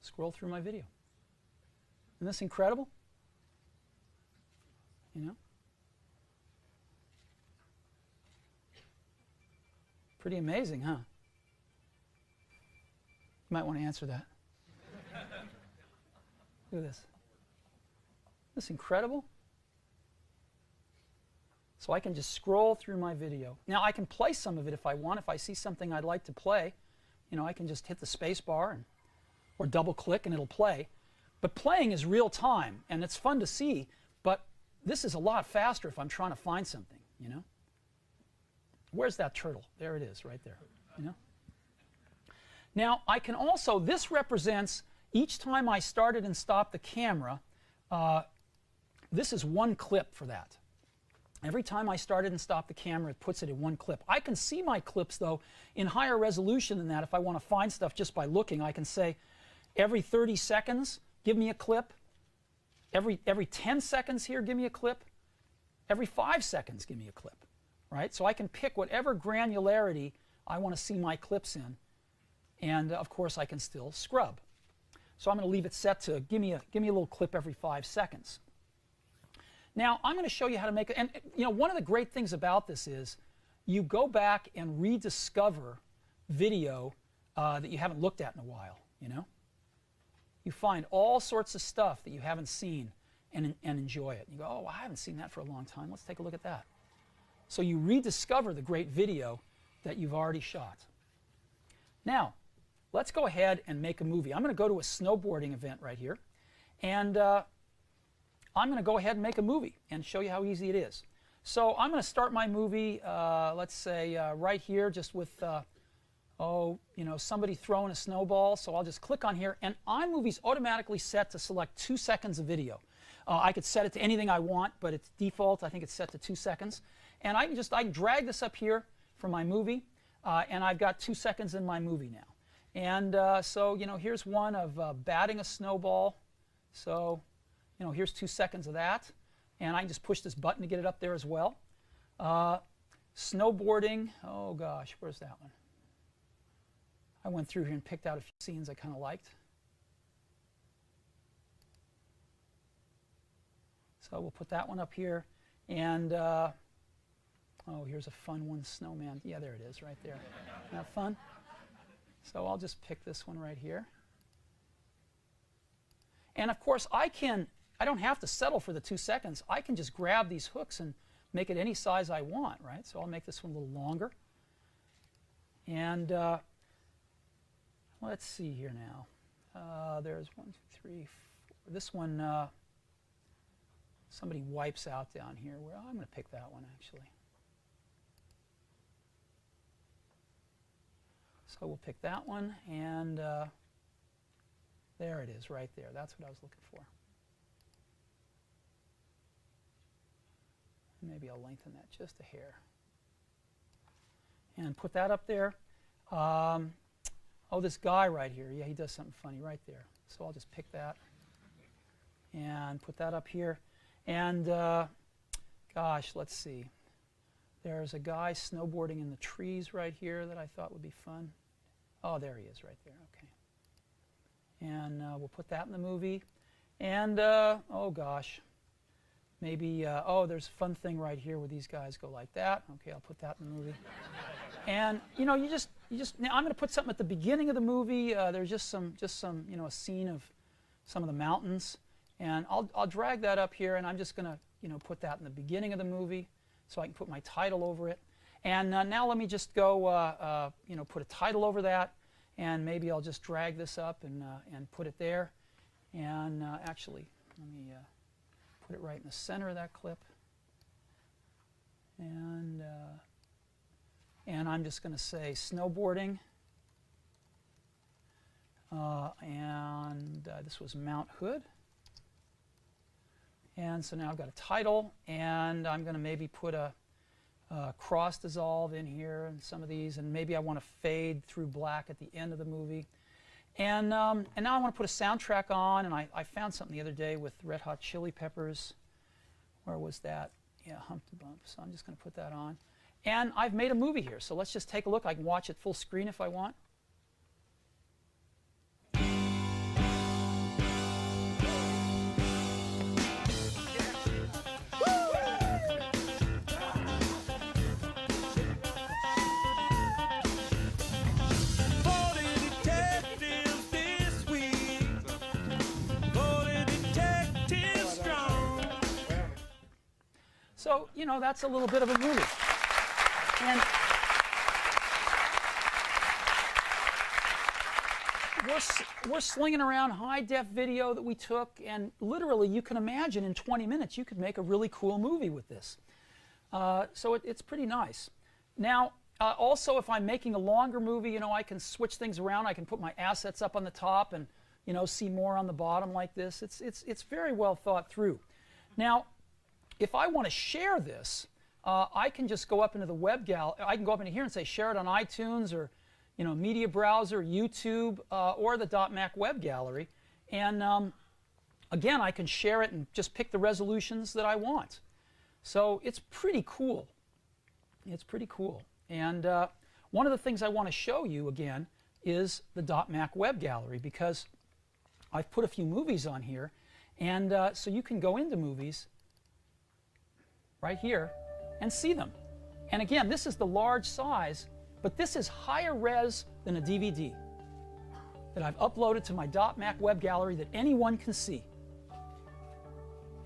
scroll through my video. Isn't this incredible? You know? Pretty amazing, huh? You might want to answer that. Look at this. Isn't this incredible? So I can just scroll through my video. Now I can play some of it if I want. If I see something I'd like to play, you know, I can just hit the space bar or double click and it'll play. But playing is real time and it's fun to see, but this is a lot faster if I'm trying to find something, you know. Where's that turtle? There it is, right there, you know. Now I can also, this represents each time I started and stopped the camera, this is one clip for that. Every time I started and stopped the camera, it puts it in one clip. I can see my clips, though, in higher resolution than that. If I want to find stuff just by looking, I can say, every 30 seconds, give me a clip. Every 10 seconds here, give me a clip. Every 5 seconds, give me a clip. Right? So I can pick whatever granularity I want to see my clips in. And, of course, I can still scrub. So I'm going to leave it set to give me a little clip every 5 seconds. Now I'm going to show you how to make it. And you know, one of the great things about this is you go back and rediscover video that you haven't looked at in a while. You know, you find all sorts of stuff that you haven't seen and enjoy it. You go, oh, I haven't seen that for a long time. Let's take a look at that. So you rediscover the great video that you've already shot. Now, let's go ahead and make a movie. I'm going to go to a snowboarding event right here, and I'm going to go ahead and make a movie and show you how easy it is. So I'm going to start my movie, let's say right here, just with, somebody throwing a snowball. So I'll just click on here, and iMovie's automatically set to select 2 seconds of video. I could set it to anything I want, but it's default. I think it's set to 2 seconds. And I can drag this up here for my movie, and I've got 2 seconds in my movie now. And so, you know, here's one of batting a snowball. So, you know, here's 2 seconds of that. and I can just push this button to get it up there as well. Snowboarding, oh gosh, where's that one? I went through here and picked out a few scenes I kind of liked. So we'll put that one up here. And, oh, here's a fun one, snowman. Yeah, there it is, right there. Isn't that fun? So I'll just pick this one right here. And of course, I don't have to settle for the 2 seconds. I can just grab these hooks and make it any size I want, right? So I'll make this one a little longer. And let's see here now. There's 1, 2, 3, 4. This one, somebody wipes out down here. Well, I'm going to pick that one, actually. So we'll pick that one, and there it is right there. That's what I was looking for. Maybe I'll lengthen that just a hair. And put that up there. Oh, this guy right here. Yeah, he does something funny right there. So I'll just pick that and put that up here. And gosh, let's see. There's a guy snowboarding in the trees right here that I thought would be fun. Oh, there he is right there. Okay. And we'll put that in the movie. And, oh gosh, maybe, oh, there's a fun thing right here where these guys go like that. Okay, I'll put that in the movie. And, you know, you just now I'm going to put something at the beginning of the movie. There's just some, you know, a scene of some of the mountains. And I'll drag that up here, and I'm just going to, you know, put that in the beginning of the movie so I can put my title over it. And now let me just go, you know, put a title over that, and maybe I'll just drag this up and put it there. And actually, let me put it right in the center of that clip. And I'm just going to say snowboarding. And this was Mount Hood. And so now I've got a title, and I'm going to maybe put a cross dissolve in here and some of these, and maybe I want to fade through black at the end of the movie. And now I want to put a soundtrack on, and I found something the other day with Red Hot Chili Peppers. Where was that? Yeah, Humpty Bump. So I'm just going to put that on. And I've made a movie here, so let's just take a look. I can watch it full screen if I want. So, you know, that's a little bit of a movie. And we're slinging around high-def video that we took, and literally, you can imagine in 20 minutes, you could make a really cool movie with this. So it's pretty nice. Now, also, if I'm making a longer movie, you know, I can switch things around. I can put my assets up on the top and, you know, see more on the bottom like this. It's very well thought through. Now, if I want to share this, I can just go up into the web gallery. I can go up into here and say share it on iTunes or, you know, media browser, YouTube, or the .Mac web gallery. And again, I can share it and just pick the resolutions that I want. So it's pretty cool. It's pretty cool. And one of the things I want to show you again is the .Mac web gallery, because I've put a few movies on here, and so you can go into movies right here and see them. And again, this is the large size, but this is higher res than a DVD that I've uploaded to my .Mac web gallery that anyone can see.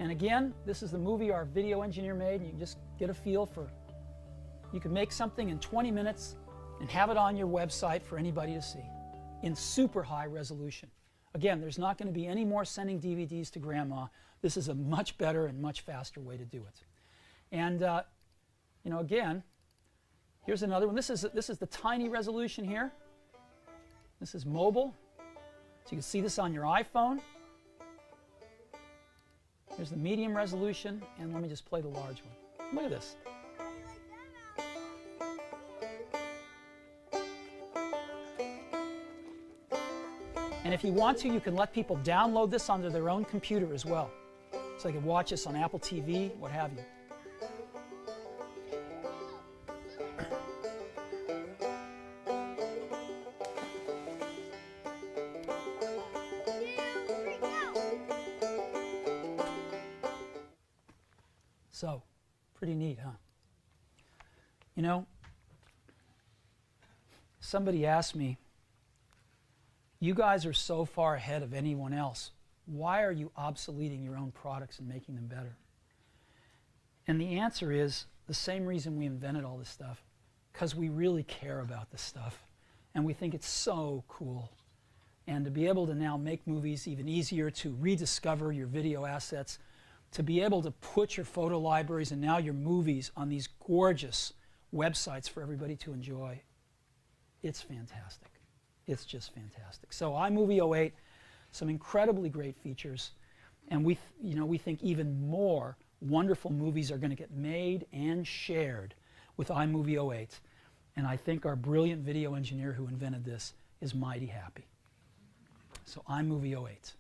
And again, this is the movie our video engineer made, and you can just get a feel for, you can make something in 20 minutes and have it on your website for anybody to see in super high resolution. Again, there's not going to be any more sending DVDs to grandma. This is a much better and much faster way to do it. And you know, again, here's another one. This is the tiny resolution here. This is mobile, so you can see this on your iPhone. Here's the medium resolution, and let me just play the large one. Look at this. And if you want to, you can let people download this onto their own computer as well. so they can watch us on Apple TV, what have you. So, pretty neat, huh? You know, somebody asked me, you guys are so far ahead of anyone else. Why are you obsoleting your own products and making them better? And the answer is the same reason we invented all this stuff, because we really care about this stuff. And we think it's so cool. And to be able to now make movies even easier, to rediscover your video assets, to be able to put your photo libraries and now your movies on these gorgeous websites for everybody to enjoy, it's fantastic. It's just fantastic. So iMovie 08, some incredibly great features, and we think even more wonderful movies are going to get made and shared with iMovie 08. And I think our brilliant video engineer who invented this is mighty happy. So iMovie 08.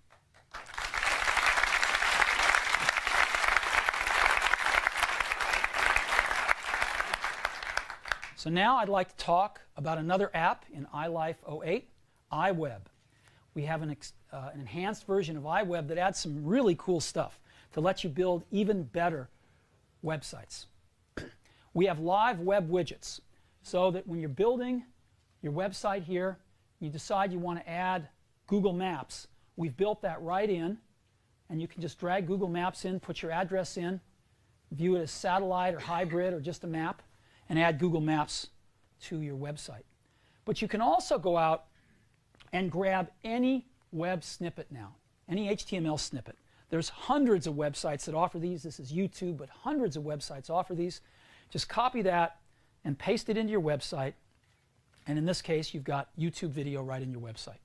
So now I'd like to talk about another app in iLife 08, iWeb. We have an enhanced version of iWeb that adds some really cool stuff to let you build even better websites. We have live web widgets, so that when you're building your website here, you decide you want to add Google Maps. We've built that right in, and you can just drag Google Maps in, put your address in, view it as satellite or hybrid or just a map, and add Google Maps to your website. But you can also go out and grab any web snippet now, any HTML snippet. There's hundreds of websites that offer these. This is YouTube, but hundreds of websites offer these. Just copy that and paste it into your website. And in this case, you've got YouTube video right in your website.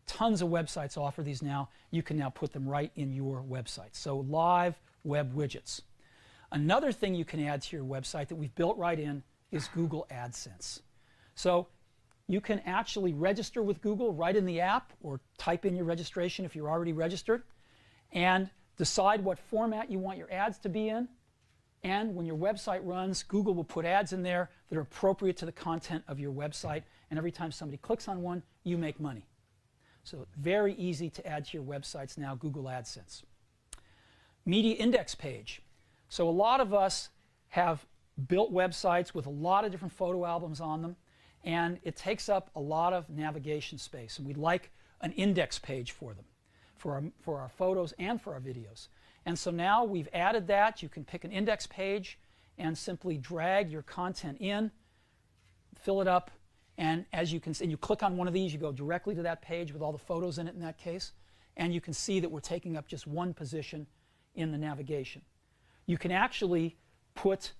Tons of websites offer these now. You can now put them right in your website. So live web widgets. Another thing you can add to your website that we've built right in is Google AdSense. So you can actually register with Google right in the app, or type in your registration if you're already registered, and decide what format you want your ads to be in. And when your website runs, Google will put ads in there that are appropriate to the content of your website. And every time somebody clicks on one, you make money. So very easy to add to your websites now, Google AdSense. Media index page. So a lot of us have built websites with a lot of different photo albums on them, and it takes up a lot of navigation space. And we'd like an index page for them, for our photos and for our videos. And so now we've added that. You can pick an index page and simply drag your content in, fill it up, and as you can see, you click on one of these, you go directly to that page with all the photos in it in that case, and you can see that we're taking up just one position in the navigation. You can actually put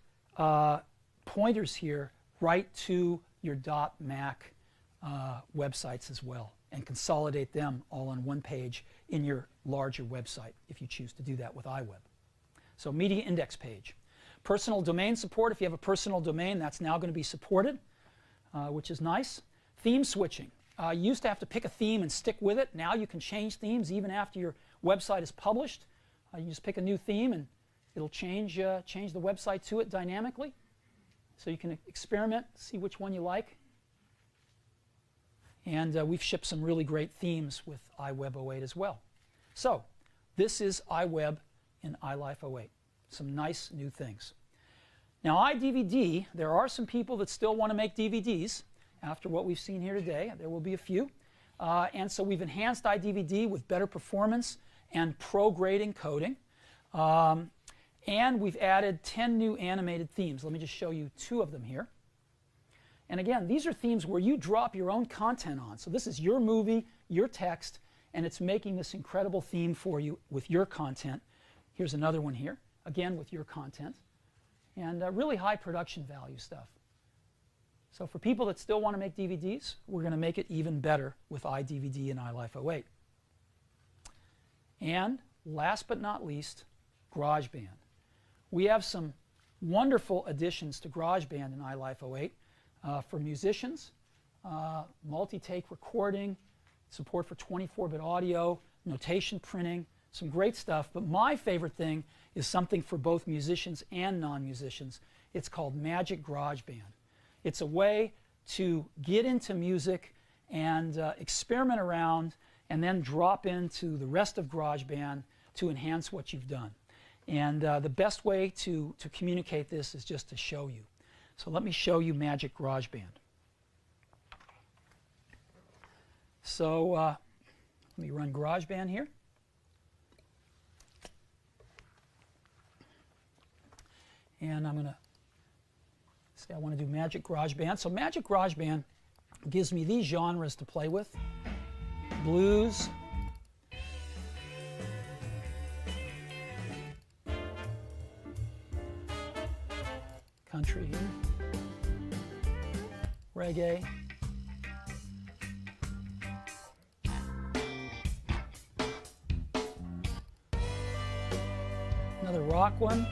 pointers here right to your .mac websites as well, and consolidate them all on one page in your larger website if you choose to do that with iWeb. So media index page. Personal domain support. If you have a personal domain, that's now going to be supported, which is nice. Theme switching. You used to have to pick a theme and stick with it. Now you can change themes even after your website is published. You just pick a new theme and it'll change the website to it dynamically. So you can experiment, see which one you like. And we've shipped some really great themes with iWeb 08 as well. So this is iWeb in iLife 08. Some nice new things. Now iDVD, there are some people that still want to make DVDs after what we've seen here today. There will be a few. And so we've enhanced iDVD with better performance and pro-grade encoding. And we've added 10 new animated themes. Let me just show you 2 of them here. And again, these are themes where you drop your own content on. So this is your movie, your text, and it's making this incredible theme for you with your content. Here's another one here, again with your content. And really high production value stuff. So for people that still want to make DVDs, we're going to make it even better with iDVD and iLife 08. And last but not least, GarageBand. We have some wonderful additions to GarageBand in iLife 08 for musicians, multi-take recording, support for 24-bit audio, notation printing, some great stuff, but my favorite thing is something for both musicians and non-musicians. It's called Magic GarageBand. It's a way to get into music and experiment around and then drop into the rest of GarageBand to enhance what you've done. And the best way to communicate this is just to show you. So let me show you Magic GarageBand. So let me run GarageBand here. And I'm going to say I want to do Magic GarageBand. So Magic GarageBand gives me these genres to play with. Blues, country, reggae, another rock one,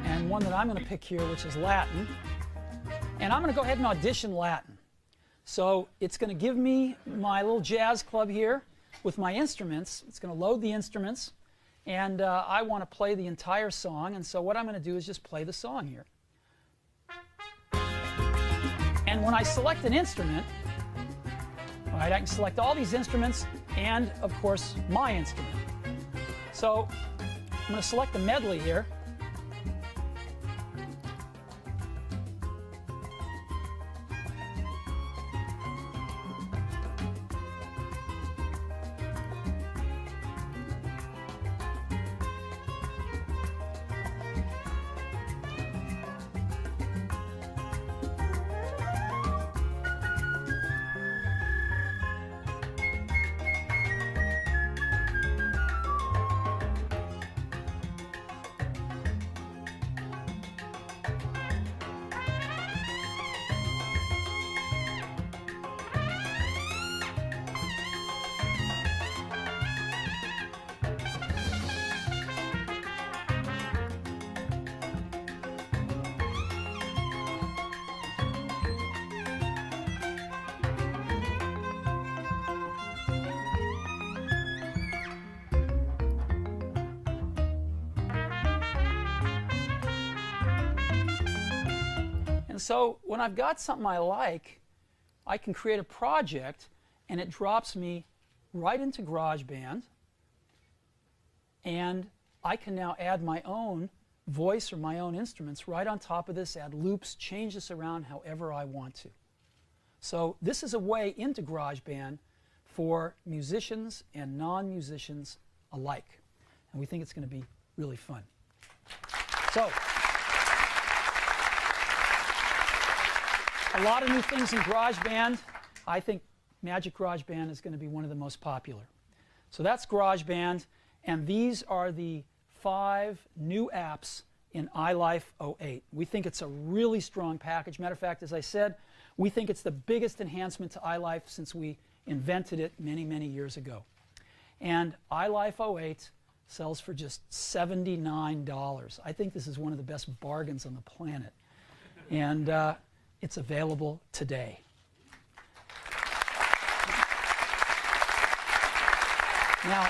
and one that I'm going to pick here, which is Latin. And I'm going to go ahead and audition Latin. So it's going to give me my little jazz club here with my instruments. It's going to load the instruments, and I want to play the entire song. And so what I'm going to do is just play the song here. And when I select an instrument, all right, I can select all these instruments and, of course, my instrument. So I'm going to select the medley here. And so when I've got something I like, I can create a project and it drops me right into GarageBand, and I can now add my own voice or my own instruments right on top of this, add loops, change this around however I want to. So this is a way into GarageBand for musicians and non-musicians alike. And we think it's going to be really fun. So a lot of new things in GarageBand. I think Magic GarageBand is going to be one of the most popular. So that's GarageBand, and these are the 5 new apps in iLife 08. We think it's a really strong package. Matter of fact, as I said, we think it's the biggest enhancement to iLife since we invented it many, many years ago. And iLife 08 sells for just $79. I think this is one of the best bargains on the planet. And it's available today. Now,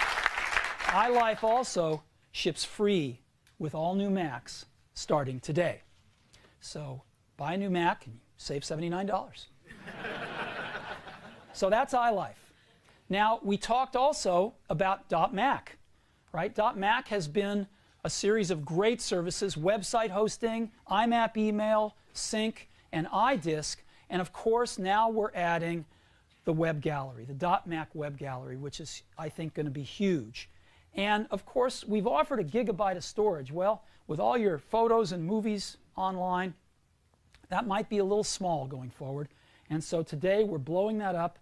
iLife also ships free with all new Macs starting today. So buy a new Mac and save $79. So that's iLife. Now, we talked also about .Mac, right? .Mac has been a series of great services: website hosting, IMAP email, sync, and iDisk. And of course, now we're adding the web gallery, the .Mac web gallery, which is, I think, going to be huge. And of course, we've offered a gigabyte of storage. Well, with all your photos and movies online, that might be a little small going forward. And so today we're blowing that up.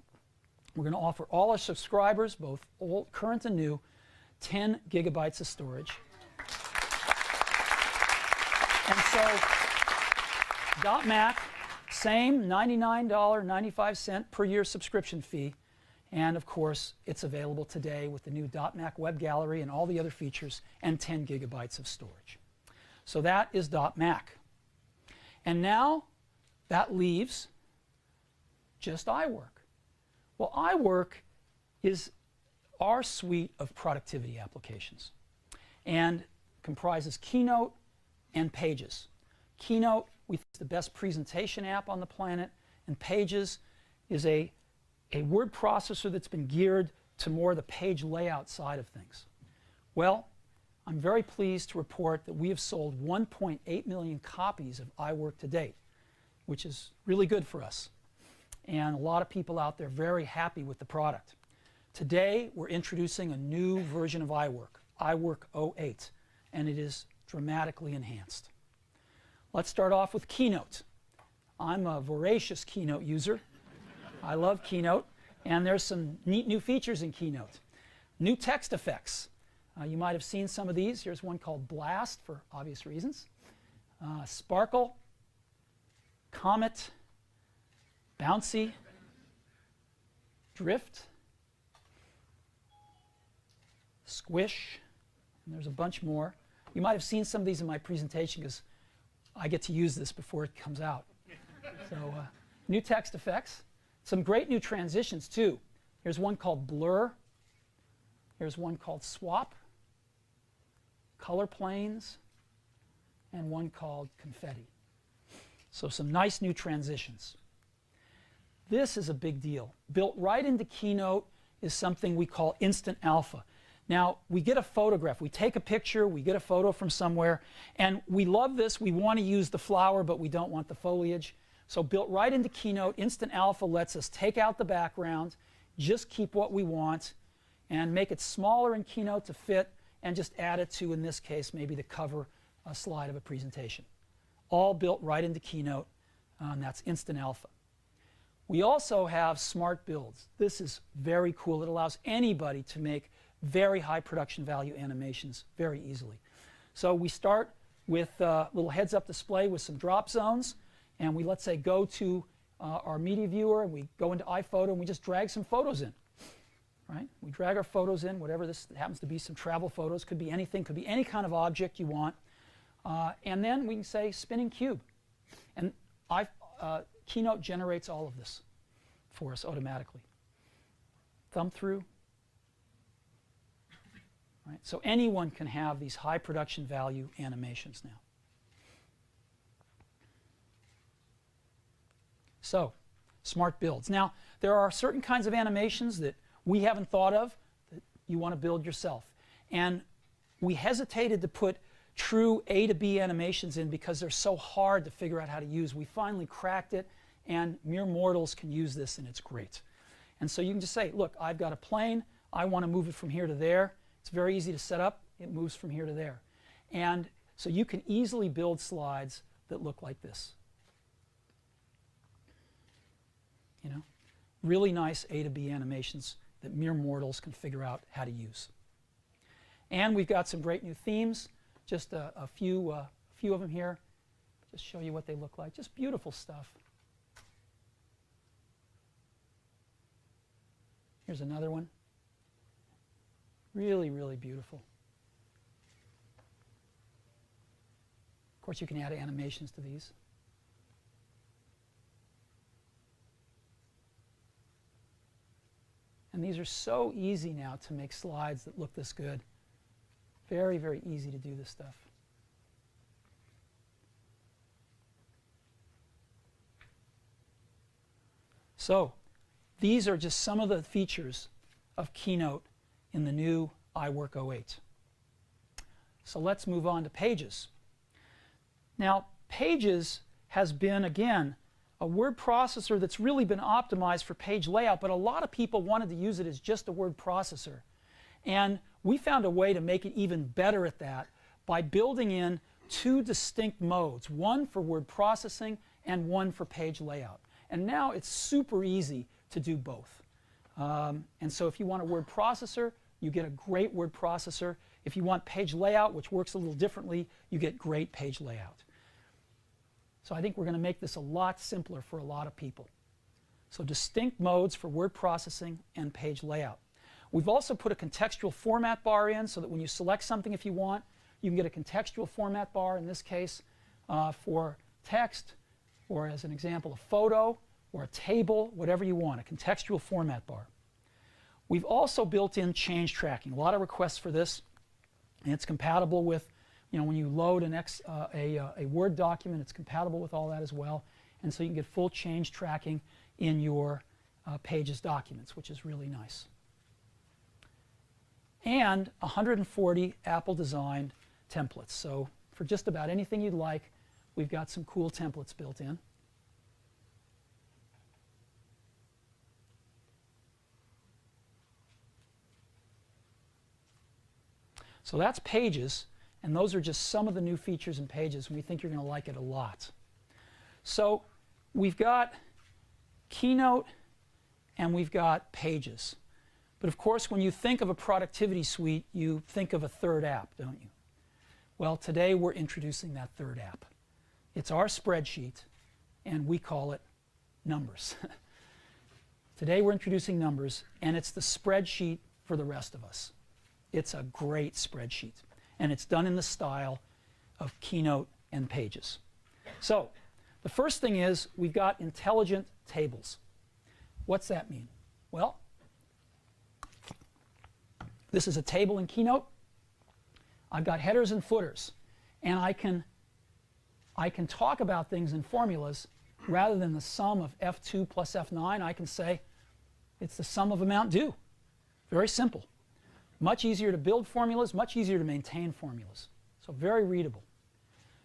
We're going to offer all our subscribers, both old, current and new, 10 gigabytes of storage. And so .Mac, same $99.95 per year subscription fee. And of course, it's available today with the new .Mac web gallery and all the other features and 10 gigabytes of storage. So that is .Mac. And now that leaves just iWork? Well, iWork is our suite of productivity applications and comprises Keynote and Pages. Keynote, we think, is the best presentation app on the planet, and Pages is a word processor that's been geared to more the page layout side of things. Well, I'm very pleased to report that we have sold 1.8 million copies of iWork to date, which is really good for us. And a lot of people out there very happy with the product. Today, we're introducing a new version of iWork, iWork 08, and it is dramatically enhanced. Let's start off with Keynote. I'm a voracious Keynote user. I love Keynote, and there's some neat new features in Keynote. New text effects. You might have seen some of these. Here's one called Blast, for obvious reasons. Sparkle, Comet, Bouncy, Drift, Squish, and there's a bunch more. You might have seen some of these in my presentation because I get to use this before it comes out. So, new text effects. Some great new transitions, too. Here's one called Blur. Here's one called Swap, Color Planes, and one called Confetti. So some nice new transitions. This is a big deal. Built right into Keynote is something we call Instant Alpha. Now, we get a photograph. We take a picture, we get a photo from somewhere, and we love this. We want to use the flower, but we don't want the foliage. So built right into Keynote, Instant Alpha lets us take out the background, just keep what we want, and make it smaller in Keynote to fit, and just add it to, in this case, maybe the cover slide of a presentation. All built right into Keynote, and that's Instant Alpha. We also have Smart Builds. This is very cool. It allows anybody to make very high production value animations very easily. So we start with a little heads-up display with some drop zones, and we, let's say, go to our media viewer, and we go into iPhoto, and we just drag some photos in. Right? We drag our photos in, whatever this happens to be, some travel photos, could be anything, could be any kind of object you want. And then we can say spinning cube. And Keynote generates all of this for us automatically. Thumb through. Right? So anyone can have these high production value animations now. So, Smart Builds. Now, there are certain kinds of animations that we haven't thought of that you want to build yourself. And we hesitated to put true A to B animations in because they're so hard to figure out how to use. We finally cracked it, and mere mortals can use this, and it's great. And so you can just say, look, I've got a plane. I want to move it from here to there. It's very easy to set up. It moves from here to there. And so you can easily build slides that look like this. You know, really nice A to B animations that mere mortals can figure out how to use. And we've got some great new themes, just a few of them here. Just show you what they look like. Just beautiful stuff. Here's another one. Really, really beautiful. Of course, you can add animations to these. And these are so easy now to make slides that look this good. Very, very easy to do this stuff. So, these are just some of the features of Keynote in the new iWork 08. So let's move on to Pages. Now, Pages has been, again, a word processor that's really been optimized for page layout, but a lot of people wanted to use it as just a word processor. And we found a way to make it even better at that by building in two distinct modes, one for word processing and one for page layout. And now it's super easy to do both. And so if you want a word processor, you get a great word processor. If you want page layout, which works a little differently, you get great page layout. So I think we're going to make this a lot simpler for a lot of people. So distinct modes for word processing and page layout. We've also put a contextual format bar in so that when you select something if you want, you can get a contextual format bar, in this case, for text, or as an example, a photo, or a table, whatever you want, a contextual format bar. We've also built in change tracking. A lot of requests for this, and it's compatible with, when you load a Word document, it's compatible with all that as well. And so you can get full change tracking in your Pages documents, which is really nice. And 140 Apple-designed templates. So for just about anything you'd like, we've got some cool templates built in. So that's Pages, and those are just some of the new features in Pages, and we think you're going to like it a lot. So we've got Keynote and we've got Pages. But of course, when you think of a productivity suite, you think of a third app, don't you? Well, today we're introducing that third app. It's our spreadsheet, and we call it Numbers. Today we're introducing Numbers, and it's the spreadsheet for the rest of us. It's a great spreadsheet, and it's done in the style of Keynote and Pages. So the first thing is we've got intelligent tables. What's that mean? Well, this is a table in Keynote. I've got headers and footers, and I can talk about things in formulas rather than the sum of F2 plus F9. I can say it's the sum of amount due. Very simple. Much easier to build formulas, much easier to maintain formulas. So very readable.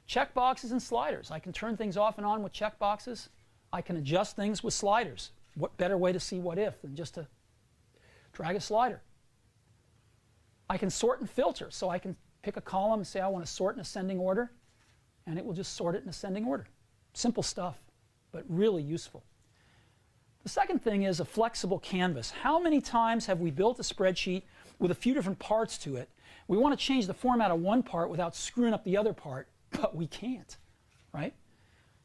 Checkboxes and sliders. I can turn things off and on with checkboxes. I can adjust things with sliders. What better way to see what if than just to drag a slider? I can sort and filter. So I can pick a column and say I want to sort in ascending order, and it will just sort it in ascending order. Simple stuff, but really useful. The second thing is a flexible canvas. How many times have we built a spreadsheet with a few different parts to it? We want to change the format of one part without screwing up the other part, but we can't, right?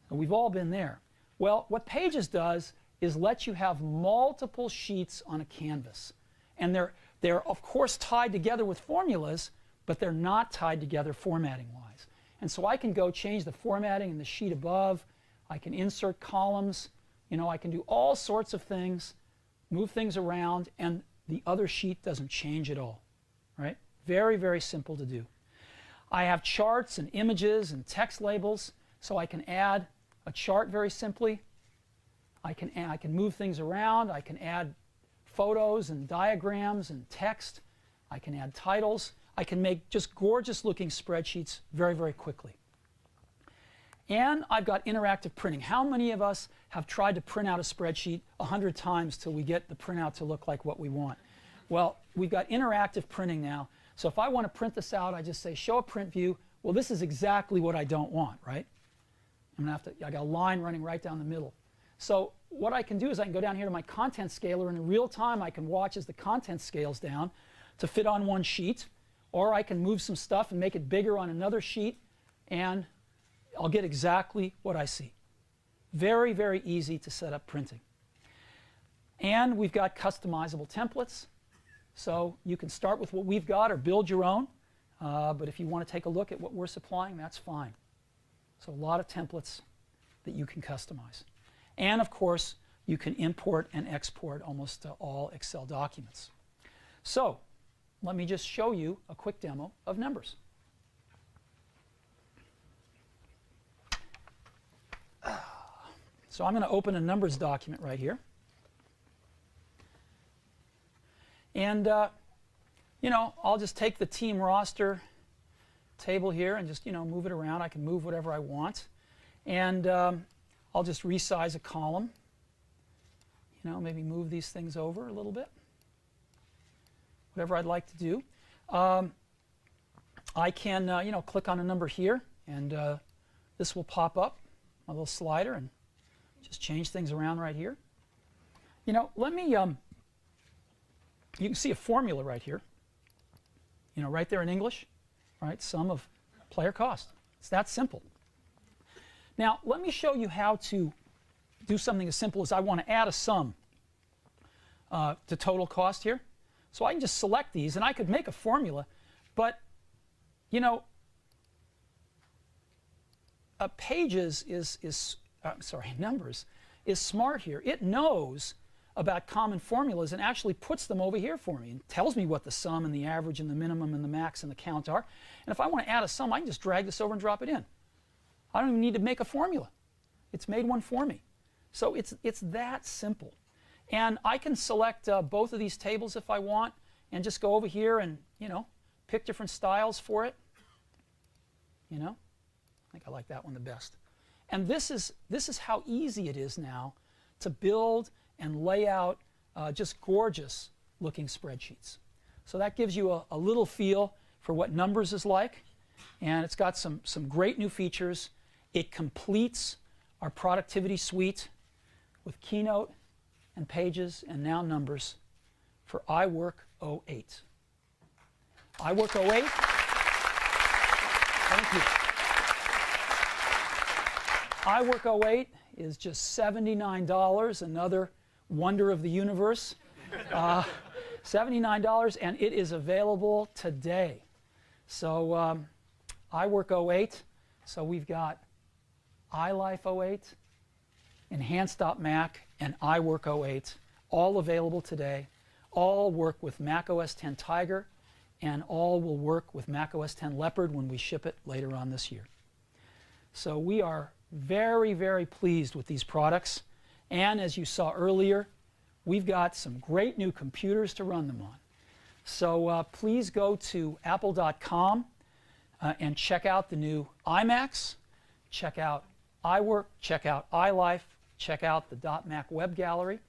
And we've all been there. Well, what Pages does is let you have multiple sheets on a canvas. And they're of course tied together with formulas, but they're not tied together formatting-wise. And so I can go change the formatting in the sheet above. I can insert columns. I can do all sorts of things, move things around, and the other sheet doesn't change at all, right? Very, very simple to do. I have charts and images and text labels, so I can add a chart very simply. I can move things around. I can add photos and diagrams and text. I can add titles. I can make just gorgeous looking spreadsheets very, very quickly. And I've got interactive printing. How many of us have tried to print out a spreadsheet 100 times till we get the printout to look like what we want? Well, we've got interactive printing now. So if I want to print this out, I just say show a print view. Well, this is exactly what I don't want, right? I got a line running right down the middle. So what I can do is I can go down here to my content scaler, and in real time I can watch as the content scales down to fit on one sheet, or I can move some stuff and make it bigger on another sheet, and I'll get exactly what I see. Very, very easy to set up printing. And we've got customizable templates. So you can start with what we've got or build your own. But if you want to take a look at what we're supplying, that's fine. So a lot of templates that you can customize. And of course, you can import and export almost all Excel documents. So let me just show you a quick demo of Numbers. So I'm going to open a Numbers document right here. And, I'll just take the team roster table here and just, move it around. I can move whatever I want. And I'll just resize a column. Maybe move these things over a little bit. Whatever I'd like to do. I can, click on a number here, and this will pop up, my little slider, and just change things around right here. Let me, you can see a formula right here. Right there in English, right? Sum of player cost. It's that simple. Now, let me show you how to do something as simple as I want to add a sum to total cost here. So I can just select these, and I could make a formula, but, Pages Numbers is smart here. It knows about common formulas and actually puts them over here for me and tells me what the sum and the average and the minimum and the max and the count are. And if I want to add a sum, I can just drag this over and drop it in. I don't even need to make a formula. It's made one for me. So it's that simple. And I can select both of these tables if I want and just go over here and, you know, pick different styles for it. You know, I think I like that one the best. And this is how easy it is now to build and lay out just gorgeous looking spreadsheets. So that gives you a little feel for what Numbers is like. And it's got some great new features. It completes our productivity suite with Keynote and Pages and now Numbers for iWork 08. iWork 08. Thank you. iWork 08 is just $79, another wonder of the universe. $79, and it is available today. So iWork 08, so we've got iLife 08, Enhanced.Mac, and iWork 08, all available today. All work with Mac OS X Tiger, and all will work with Mac OS X Leopard when we ship it later on this year. So we are very, very pleased with these products. And as you saw earlier, we've got some great new computers to run them on. So please go to apple.com and check out the new iMacs, check out iWork, check out iLife, check out the .Mac web gallery.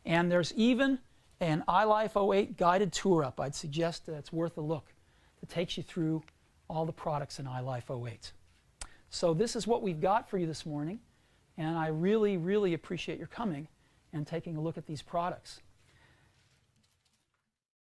And there's even an iLife 08 guided tour up. I'd suggest that it's worth a look. It takes you through all the products in iLife 08. So this is what we've got for you this morning. And I really, really appreciate your coming and taking a look at these products.